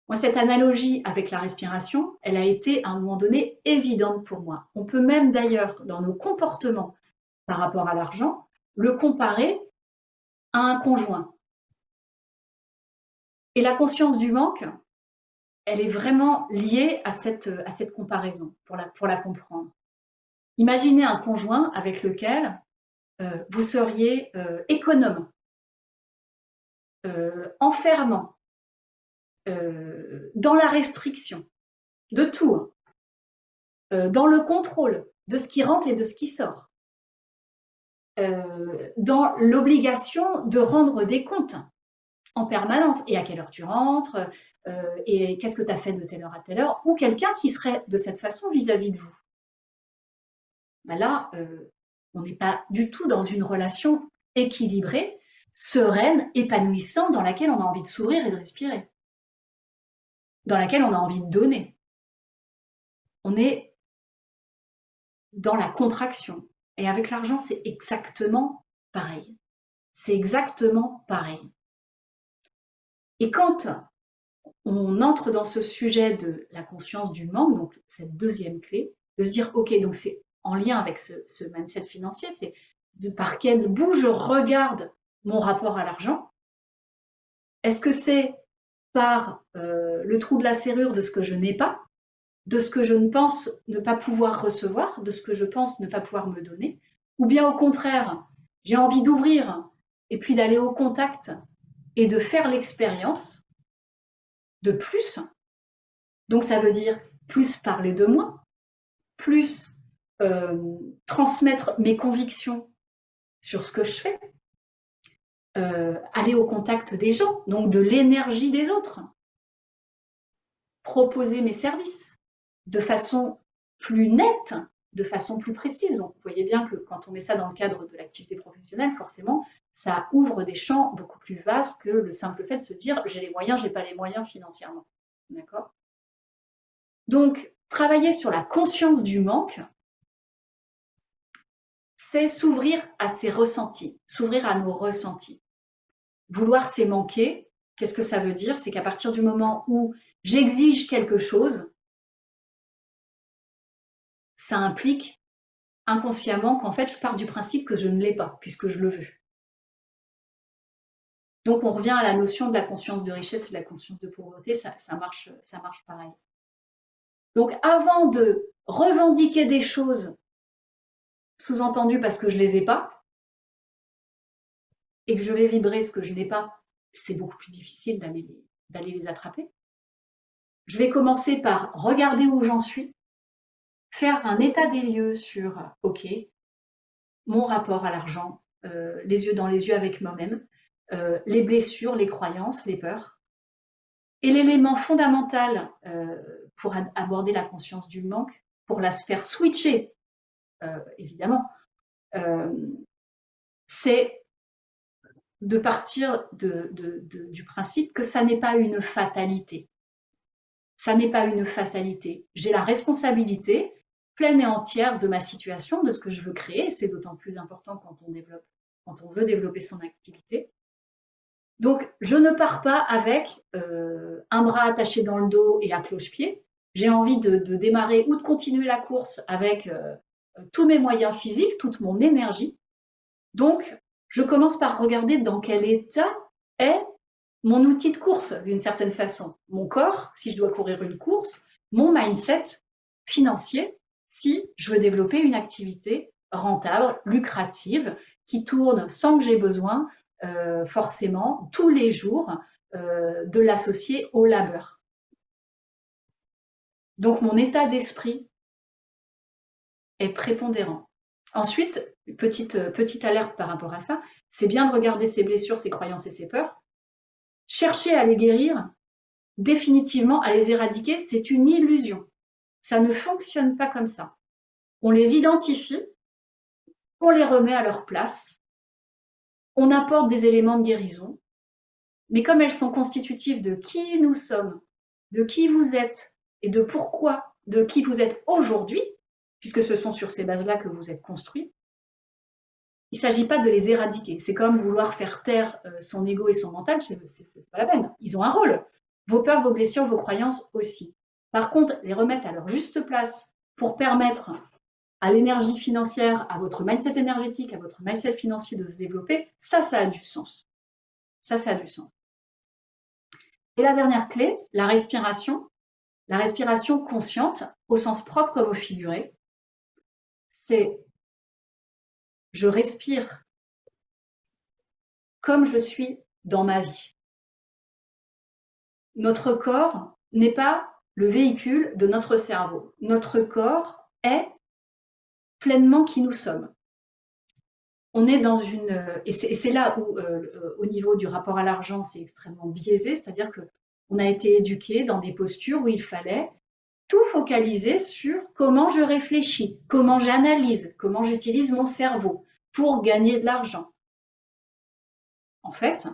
Moi, cette analogie avec la respiration, elle a été à un moment donné évidente pour moi. On peut même d'ailleurs, dans nos comportements par rapport à l'argent, le comparer à un conjoint. Et la conscience du manque, elle est vraiment liée à cette comparaison, pour la comprendre. Imaginez un conjoint avec lequel vous seriez économe, enfermant, dans la restriction, de tout, dans le contrôle de ce qui rentre et de ce qui sort, dans l'obligation de rendre des comptes en permanence, et à quelle heure tu rentres, et qu'est-ce que tu as fait de telle heure à telle heure, ou quelqu'un qui serait de cette façon vis-à-vis de vous. Ben là, on n'est pas du tout dans une relation équilibrée, sereine, épanouissante, dans laquelle on a envie de sourire et de respirer, dans laquelle on a envie de donner. On est dans la contraction. Et avec l'argent, c'est exactement pareil. C'est exactement pareil. Et quand on entre dans ce sujet de la conscience du manque, donc cette deuxième clé, de se dire, ok, donc c'est en lien avec ce mindset financier, c'est par quel bout je regarde mon rapport à l'argent. Est-ce que c'est par le trou de la serrure de ce que je n'ai pas, de ce que je ne pense ne pas pouvoir recevoir, de ce que je pense ne pas pouvoir me donner, ou bien au contraire, j'ai envie d'ouvrir et puis d'aller au contact et de faire l'expérience de plus. Donc ça veut dire plus parler de moi, plus transmettre mes convictions sur ce que je fais, aller au contact des gens, donc de l'énergie des autres, proposer mes services de façon plus nette, de façon plus précise. Donc, vous voyez bien que quand on met ça dans le cadre de l'activité professionnelle, forcément, ça ouvre des champs beaucoup plus vastes que le simple fait de se dire « j'ai les moyens, je n'ai pas les moyens financièrement ». D'accord ? Donc, travailler sur la conscience du manque, c'est s'ouvrir à ses ressentis, s'ouvrir à nos ressentis. Vouloir, c'est manquer. Qu'est-ce que ça veut dire? C'est qu'à partir du moment où j'exige quelque chose, ça implique inconsciemment qu'en fait, je pars du principe que je ne l'ai pas, puisque je le veux. Donc, on revient à la notion de la conscience de richesse et de la conscience de pauvreté, ça marche pareil. Donc, avant de revendiquer des choses, sous-entendu parce que je ne les ai pas, et que je vais vibrer ce que je n'ai pas, c'est beaucoup plus difficile d'aller les attraper. Je vais commencer par regarder où j'en suis, faire un état des lieux sur, ok, mon rapport à l'argent, les yeux dans les yeux avec moi-même, les blessures, les croyances, les peurs. Et l'élément fondamental pour aborder la conscience du manque, pour la faire switcher, évidemment, c'est de partir du principe que ça n'est pas une fatalité. Ça n'est pas une fatalité. J'ai la responsabilité pleine et entière de ma situation, de ce que je veux créer. C'est d'autant plus important quand on veut développer son activité. Donc, je ne pars pas avec un bras attaché dans le dos et à cloche-pied. J'ai envie de démarrer ou de continuer la course avec tous mes moyens physiques, toute mon énergie. Donc, je commence par regarder dans quel état est mon outil de course, d'une certaine façon. Mon corps, si je dois courir une course, mon mindset financier, si je veux développer une activité rentable, lucrative, qui tourne sans que j'ai besoin forcément tous les jours de l'associer au labeur. Donc, mon état d'esprit est prépondérant. Ensuite, petite alerte par rapport à ça, c'est bien de regarder ses blessures, ses croyances et ses peurs. Chercher à les guérir, définitivement à les éradiquer, c'est une illusion. Ça ne fonctionne pas comme ça. On les identifie, on les remet à leur place, on apporte des éléments de guérison, mais comme elles sont constitutives de qui nous sommes, de qui vous êtes et de pourquoi, de qui vous êtes aujourd'hui, puisque ce sont sur ces bases-là que vous êtes construit, il ne s'agit pas de les éradiquer. C'est comme vouloir faire taire son ego et son mental, c'est pas la peine. Ils ont un rôle. Vos peurs, vos blessures, vos croyances aussi. Par contre, les remettre à leur juste place pour permettre à l'énergie financière, à votre mindset énergétique, à votre mindset financier de se développer, ça a du sens. Ça a du sens. Et la dernière clé, la respiration consciente, au sens propre comme au figuré, c'est je respire comme je suis dans ma vie. Notre corps n'est pas le véhicule de notre cerveau. Notre corps est pleinement qui nous sommes. On est dans une... Et c'est là où, au niveau du rapport à l'argent, c'est extrêmement biaisé, c'est-à-dire qu'on a été éduqué dans des postures où il fallait tout focaliser sur comment je réfléchis, comment j'analyse, comment j'utilise mon cerveau pour gagner de l'argent. En fait,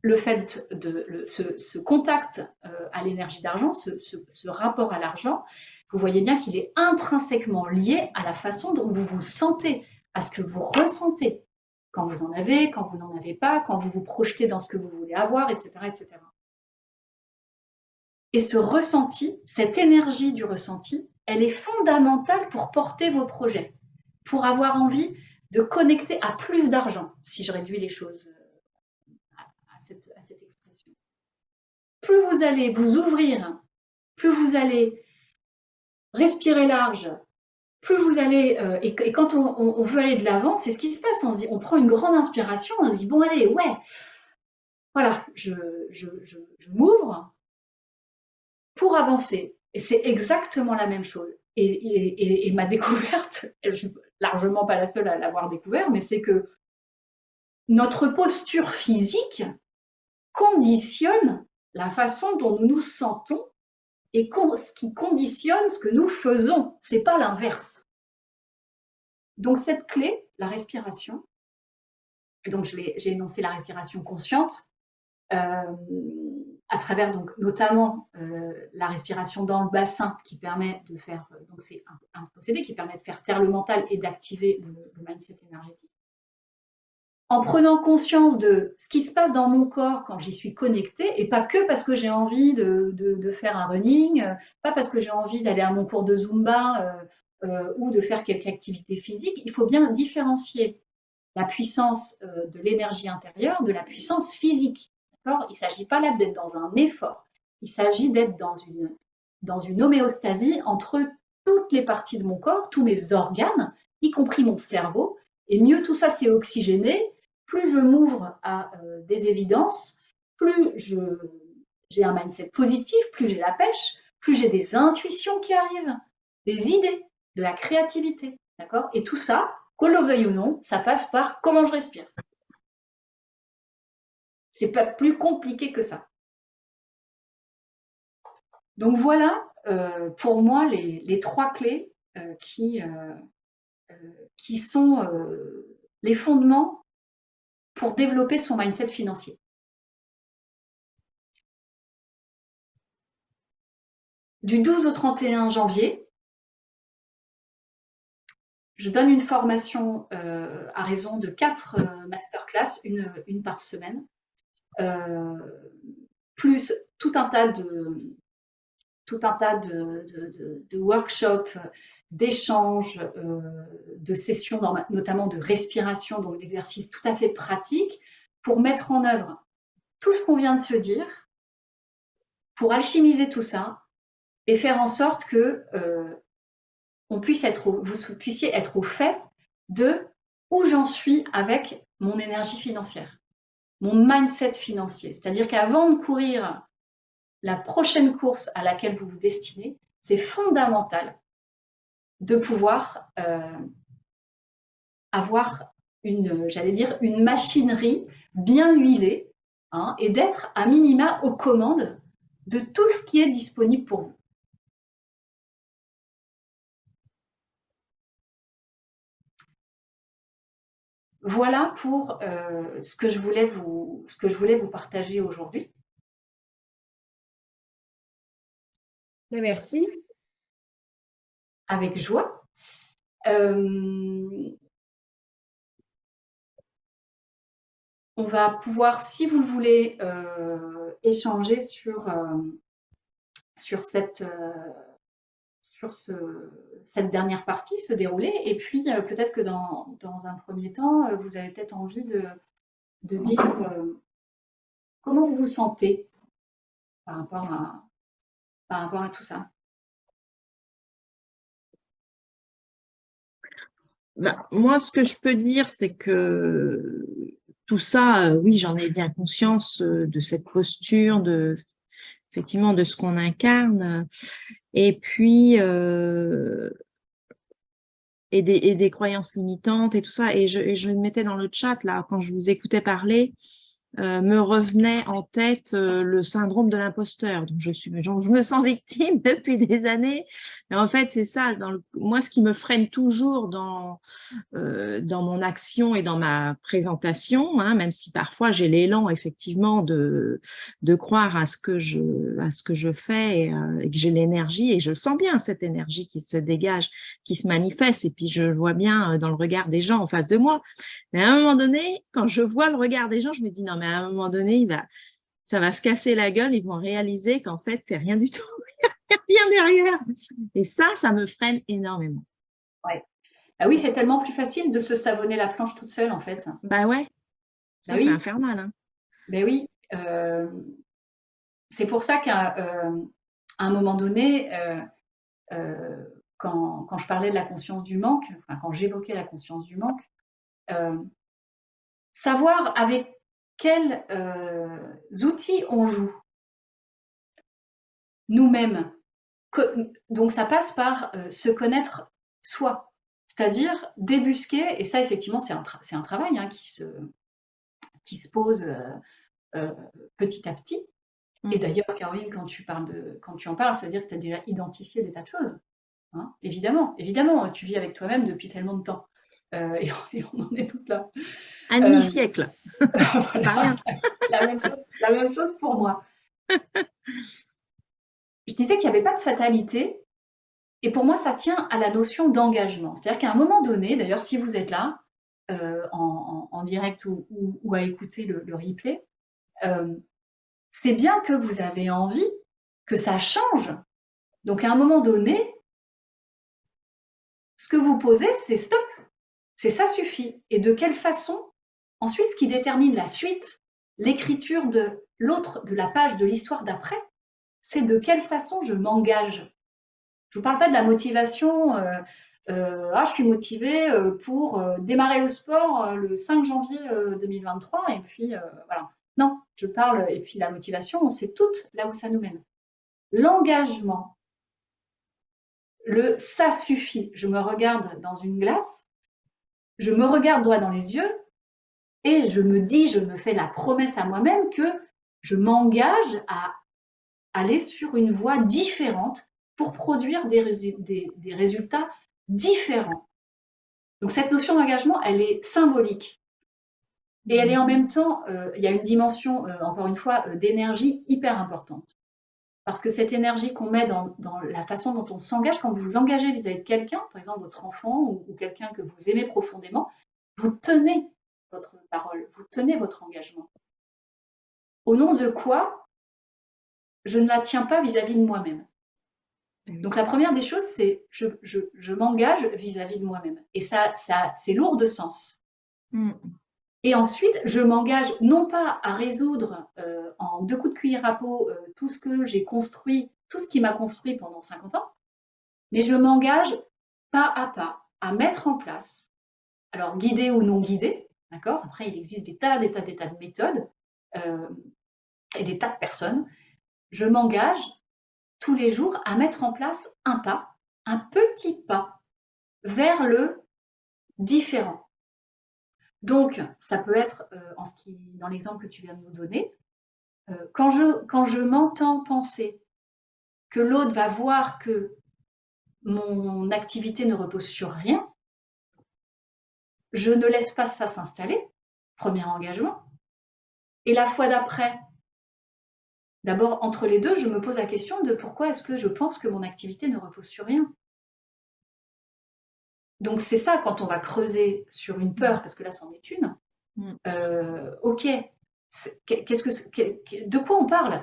le fait de ce contact à l'énergie d'argent, ce rapport à l'argent, vous voyez bien qu'il est intrinsèquement lié à la façon dont vous vous sentez, à ce que vous ressentez, quand vous en avez, quand vous n'en avez pas, quand vous vous projetez dans ce que vous voulez avoir, etc., etc. Et ce ressenti, cette énergie du ressenti, elle est fondamentale pour porter vos projets, pour avoir envie de connecter à plus d'argent, si je réduis les choses à cette expression. Plus vous allez vous ouvrir, plus vous allez respirer large, plus vous allez... et quand on veut aller de l'avant, c'est ce qui se passe. On prend une grande inspiration, on se dit, bon allez, ouais, voilà, je m'ouvre pour avancer. Et c'est exactement la même chose. Et ma découverte, je suis largement pas la seule à l'avoir découvert, mais c'est que notre posture physique conditionne la façon dont nous nous sentons et ce qui conditionne ce que nous faisons. C'est pas l'inverse. Donc cette clé, la respiration, et donc j'ai énoncé la respiration consciente, à travers donc notamment la respiration dans le bassin qui permet de faire, donc c'est un procédé qui permet de faire taire le mental et d'activer le mindset énergétique. En prenant conscience de ce qui se passe dans mon corps quand j'y suis connectée, et pas que parce que j'ai envie de faire un running, pas parce que j'ai envie d'aller à mon cours de Zumba ou de faire quelque activité physique, il faut bien différencier la puissance de l'énergie intérieure de la puissance physique. Il ne s'agit pas là d'être dans un effort, il s'agit d'être dans une homéostasie entre toutes les parties de mon corps, tous mes organes, y compris mon cerveau, et mieux tout ça c'est oxygéné, plus je m'ouvre à des évidences, plus j'ai un mindset positif, plus j'ai la pêche, plus j'ai des intuitions qui arrivent, des idées, de la créativité, d'accord? Et tout ça, qu'on le veuille ou non, ça passe par comment je respire. C'est pas plus compliqué que ça. Donc voilà, pour moi, les trois clés qui sont les fondements pour développer son mindset financier. Du 12 au 31 janvier, je donne une formation à raison de 4 masterclass, une par semaine, plus tout un tas de workshops, d'échanges, de sessions, notamment de respiration, donc d'exercices tout à fait pratiques, pour mettre en œuvre tout ce qu'on vient de se dire, pour alchimiser tout ça et faire en sorte que vous puissiez être au fait de où j'en suis avec mon énergie financière, mon mindset financier. C'est-à-dire qu'avant de courir la prochaine course à laquelle vous vous destinez, c'est fondamental de pouvoir avoir une machinerie bien huilée et d'être à minima aux commandes de tout ce qui est disponible pour vous. Voilà pour ce que je voulais vous partager aujourd'hui. Merci. Avec joie. On va pouvoir, si vous le voulez, échanger sur cette dernière partie, se dérouler. Et puis, peut-être que dans un premier temps, vous avez peut-être envie de dire comment vous vous sentez par rapport à tout ça. Bah, moi, ce que je peux dire, c'est que tout ça, oui, j'en ai bien conscience de cette posture, effectivement, de ce qu'on incarne. Et puis, et des croyances limitantes et tout ça. Et je le mettais dans le chat, là, quand je vous écoutais parler, me revenait en tête le syndrome de l'imposteur. Donc, je me sens victime depuis des années. Mais en fait, c'est ça. Moi, ce qui me freine toujours dans mon action et dans ma présentation, hein, même si parfois j'ai l'élan effectivement de croire à ce que je fais et que j'ai l'énergie, et je sens bien cette énergie qui se dégage, qui se manifeste, et puis je le vois bien dans le regard des gens en face de moi. Mais à un moment donné, quand je vois le regard des gens, je me dis non, mais à un moment donné, ça va se casser la gueule, ils vont réaliser qu'en fait, c'est rien du tout, il n'y a rien derrière. Et ça me freine énormément. Ouais. Ah oui, c'est tellement plus facile de se savonner la planche toute seule, en fait. Bah ouais, ça c'est infernal. Hein. Ben oui, c'est pour ça qu'à un moment donné, quand je parlais de la conscience du manque, enfin, quand j'évoquais la conscience du manque, savoir avec quels outils on joue nous-mêmes. Donc ça passe par se connaître soi, c'est-à-dire débusquer, et ça effectivement c'est un travail hein, qui se pose petit à petit. Et d'ailleurs, Caroline, quand tu en parles, ça veut dire que tu as déjà identifié des tas de choses. Hein, évidemment, tu vis avec toi-même depuis tellement de temps. Et on en est toutes là. Un demi-siècle. Voilà. Pas rien. La même chose pour moi. Je disais qu'il n'y avait pas de fatalité. Et pour moi, ça tient à la notion d'engagement. C'est-à-dire qu'à un moment donné, d'ailleurs, si vous êtes là, en direct ou à écouter le replay, c'est bien que vous avez envie que ça change. Donc, à un moment donné, ce que vous posez, c'est stop. C'est ça suffit. Et de quelle façon? Ensuite, ce qui détermine la suite, l'écriture de la page de l'histoire d'après, c'est de quelle façon je m'engage. Je ne vous parle pas de la motivation. Je suis motivée pour démarrer le sport le 5 janvier 2023 et puis voilà. Non, je parle, et puis la motivation, on sait toutes là où ça nous mène. L'engagement, ça suffit. Je me regarde dans une glace, je me regarde droit dans les yeux et je me fais la promesse à moi-même que je m'engage à aller sur une voie différente pour produire des résultats différents. Donc cette notion d'engagement, elle est symbolique. Et elle est en même temps, il y a une dimension, encore une fois, d'énergie hyper importante. Parce que cette énergie qu'on met dans la façon dont on s'engage, quand vous vous engagez vis-à-vis de quelqu'un, par exemple votre enfant ou quelqu'un que vous aimez profondément, vous tenez votre parole, vous tenez votre engagement. Au nom de quoi je ne la tiens pas vis-à-vis de moi-même. Donc la première des choses, c'est je m'engage vis-à-vis de moi-même. Et ça c'est lourd de sens. Et ensuite, je m'engage non pas à résoudre en 2 coups de cuillère à peau tout ce que j'ai construit, tout ce qui m'a construit pendant 50 ans, mais je m'engage pas à pas à mettre en place, alors guidé ou non guidé, d'accord? Après, il existe des tas de méthodes et des tas de personnes. Je m'engage tous les jours à mettre en place un pas, un petit pas vers le différent. Donc, ça peut être, dans l'exemple que tu viens de nous donner, quand je m'entends penser que l'autre va voir que mon activité ne repose sur rien, je ne laisse pas ça s'installer, premier engagement. Et la fois d'après, D'abord, entre les deux, je me pose la question de pourquoi est-ce que je pense que mon activité ne repose sur rien. Donc, c'est ça, quand on va creuser sur une peur, parce que là, c'en est une, ok, de quoi on parle?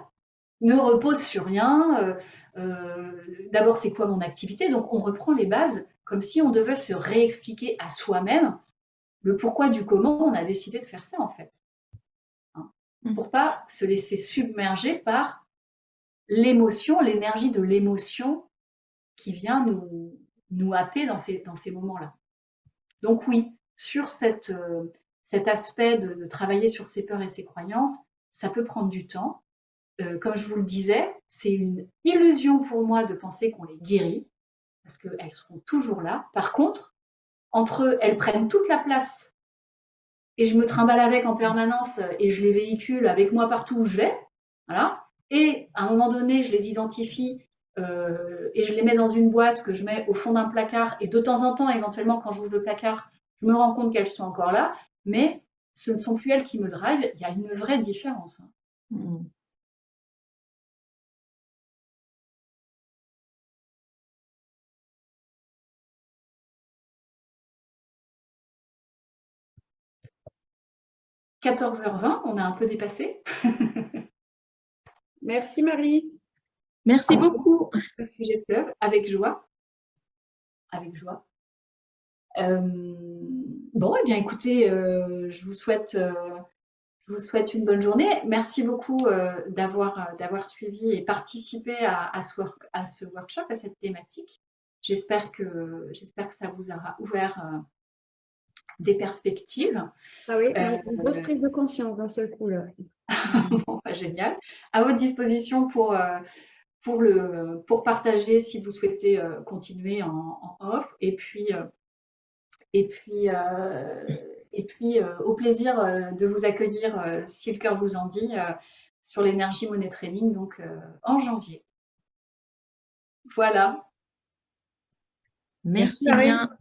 Ne repose sur rien. D'abord, c'est quoi mon activité? Donc, on reprend les bases comme si on devait se réexpliquer à soi-même le pourquoi du comment on a décidé de faire ça, en fait. Hein, pour pas se laisser submerger par l'émotion, l'énergie de l'émotion qui vient nous happer dans ces moments-là. Donc oui, sur cet aspect de travailler sur ses peurs et ses croyances, ça peut prendre du temps. Comme je vous le disais, c'est une illusion pour moi de penser qu'on les guérit, parce qu'elles seront toujours là. Par contre, entre eux, elles prennent toute la place et je me trimballe avec en permanence et je les véhicule avec moi partout où je vais. Voilà. Et à un moment donné, je les identifie et je les mets dans une boîte que je mets au fond d'un placard. Et de temps en temps, éventuellement, quand j'ouvre le placard, je me rends compte qu'elles sont encore là. Mais ce ne sont plus elles qui me drivent. Il y a une vraie différence. 14h20, on a un peu dépassé. Merci Marie. Merci beaucoup. Le sujet fleuve, avec joie. Avec joie. Bon, eh bien écoutez, je vous souhaite une bonne journée. Merci beaucoup d'avoir suivi et participé à ce workshop, à cette thématique. J'espère que ça vous aura ouvert des perspectives. Ah oui, une grosse prise de conscience d'un seul coup là. Bon, bah, génial. À votre disposition pour partager si vous souhaitez continuer en off. Et puis au plaisir de vous accueillir, si le cœur vous en dit, sur l'énergie money training, donc en janvier. Voilà. Merci Marie. bien.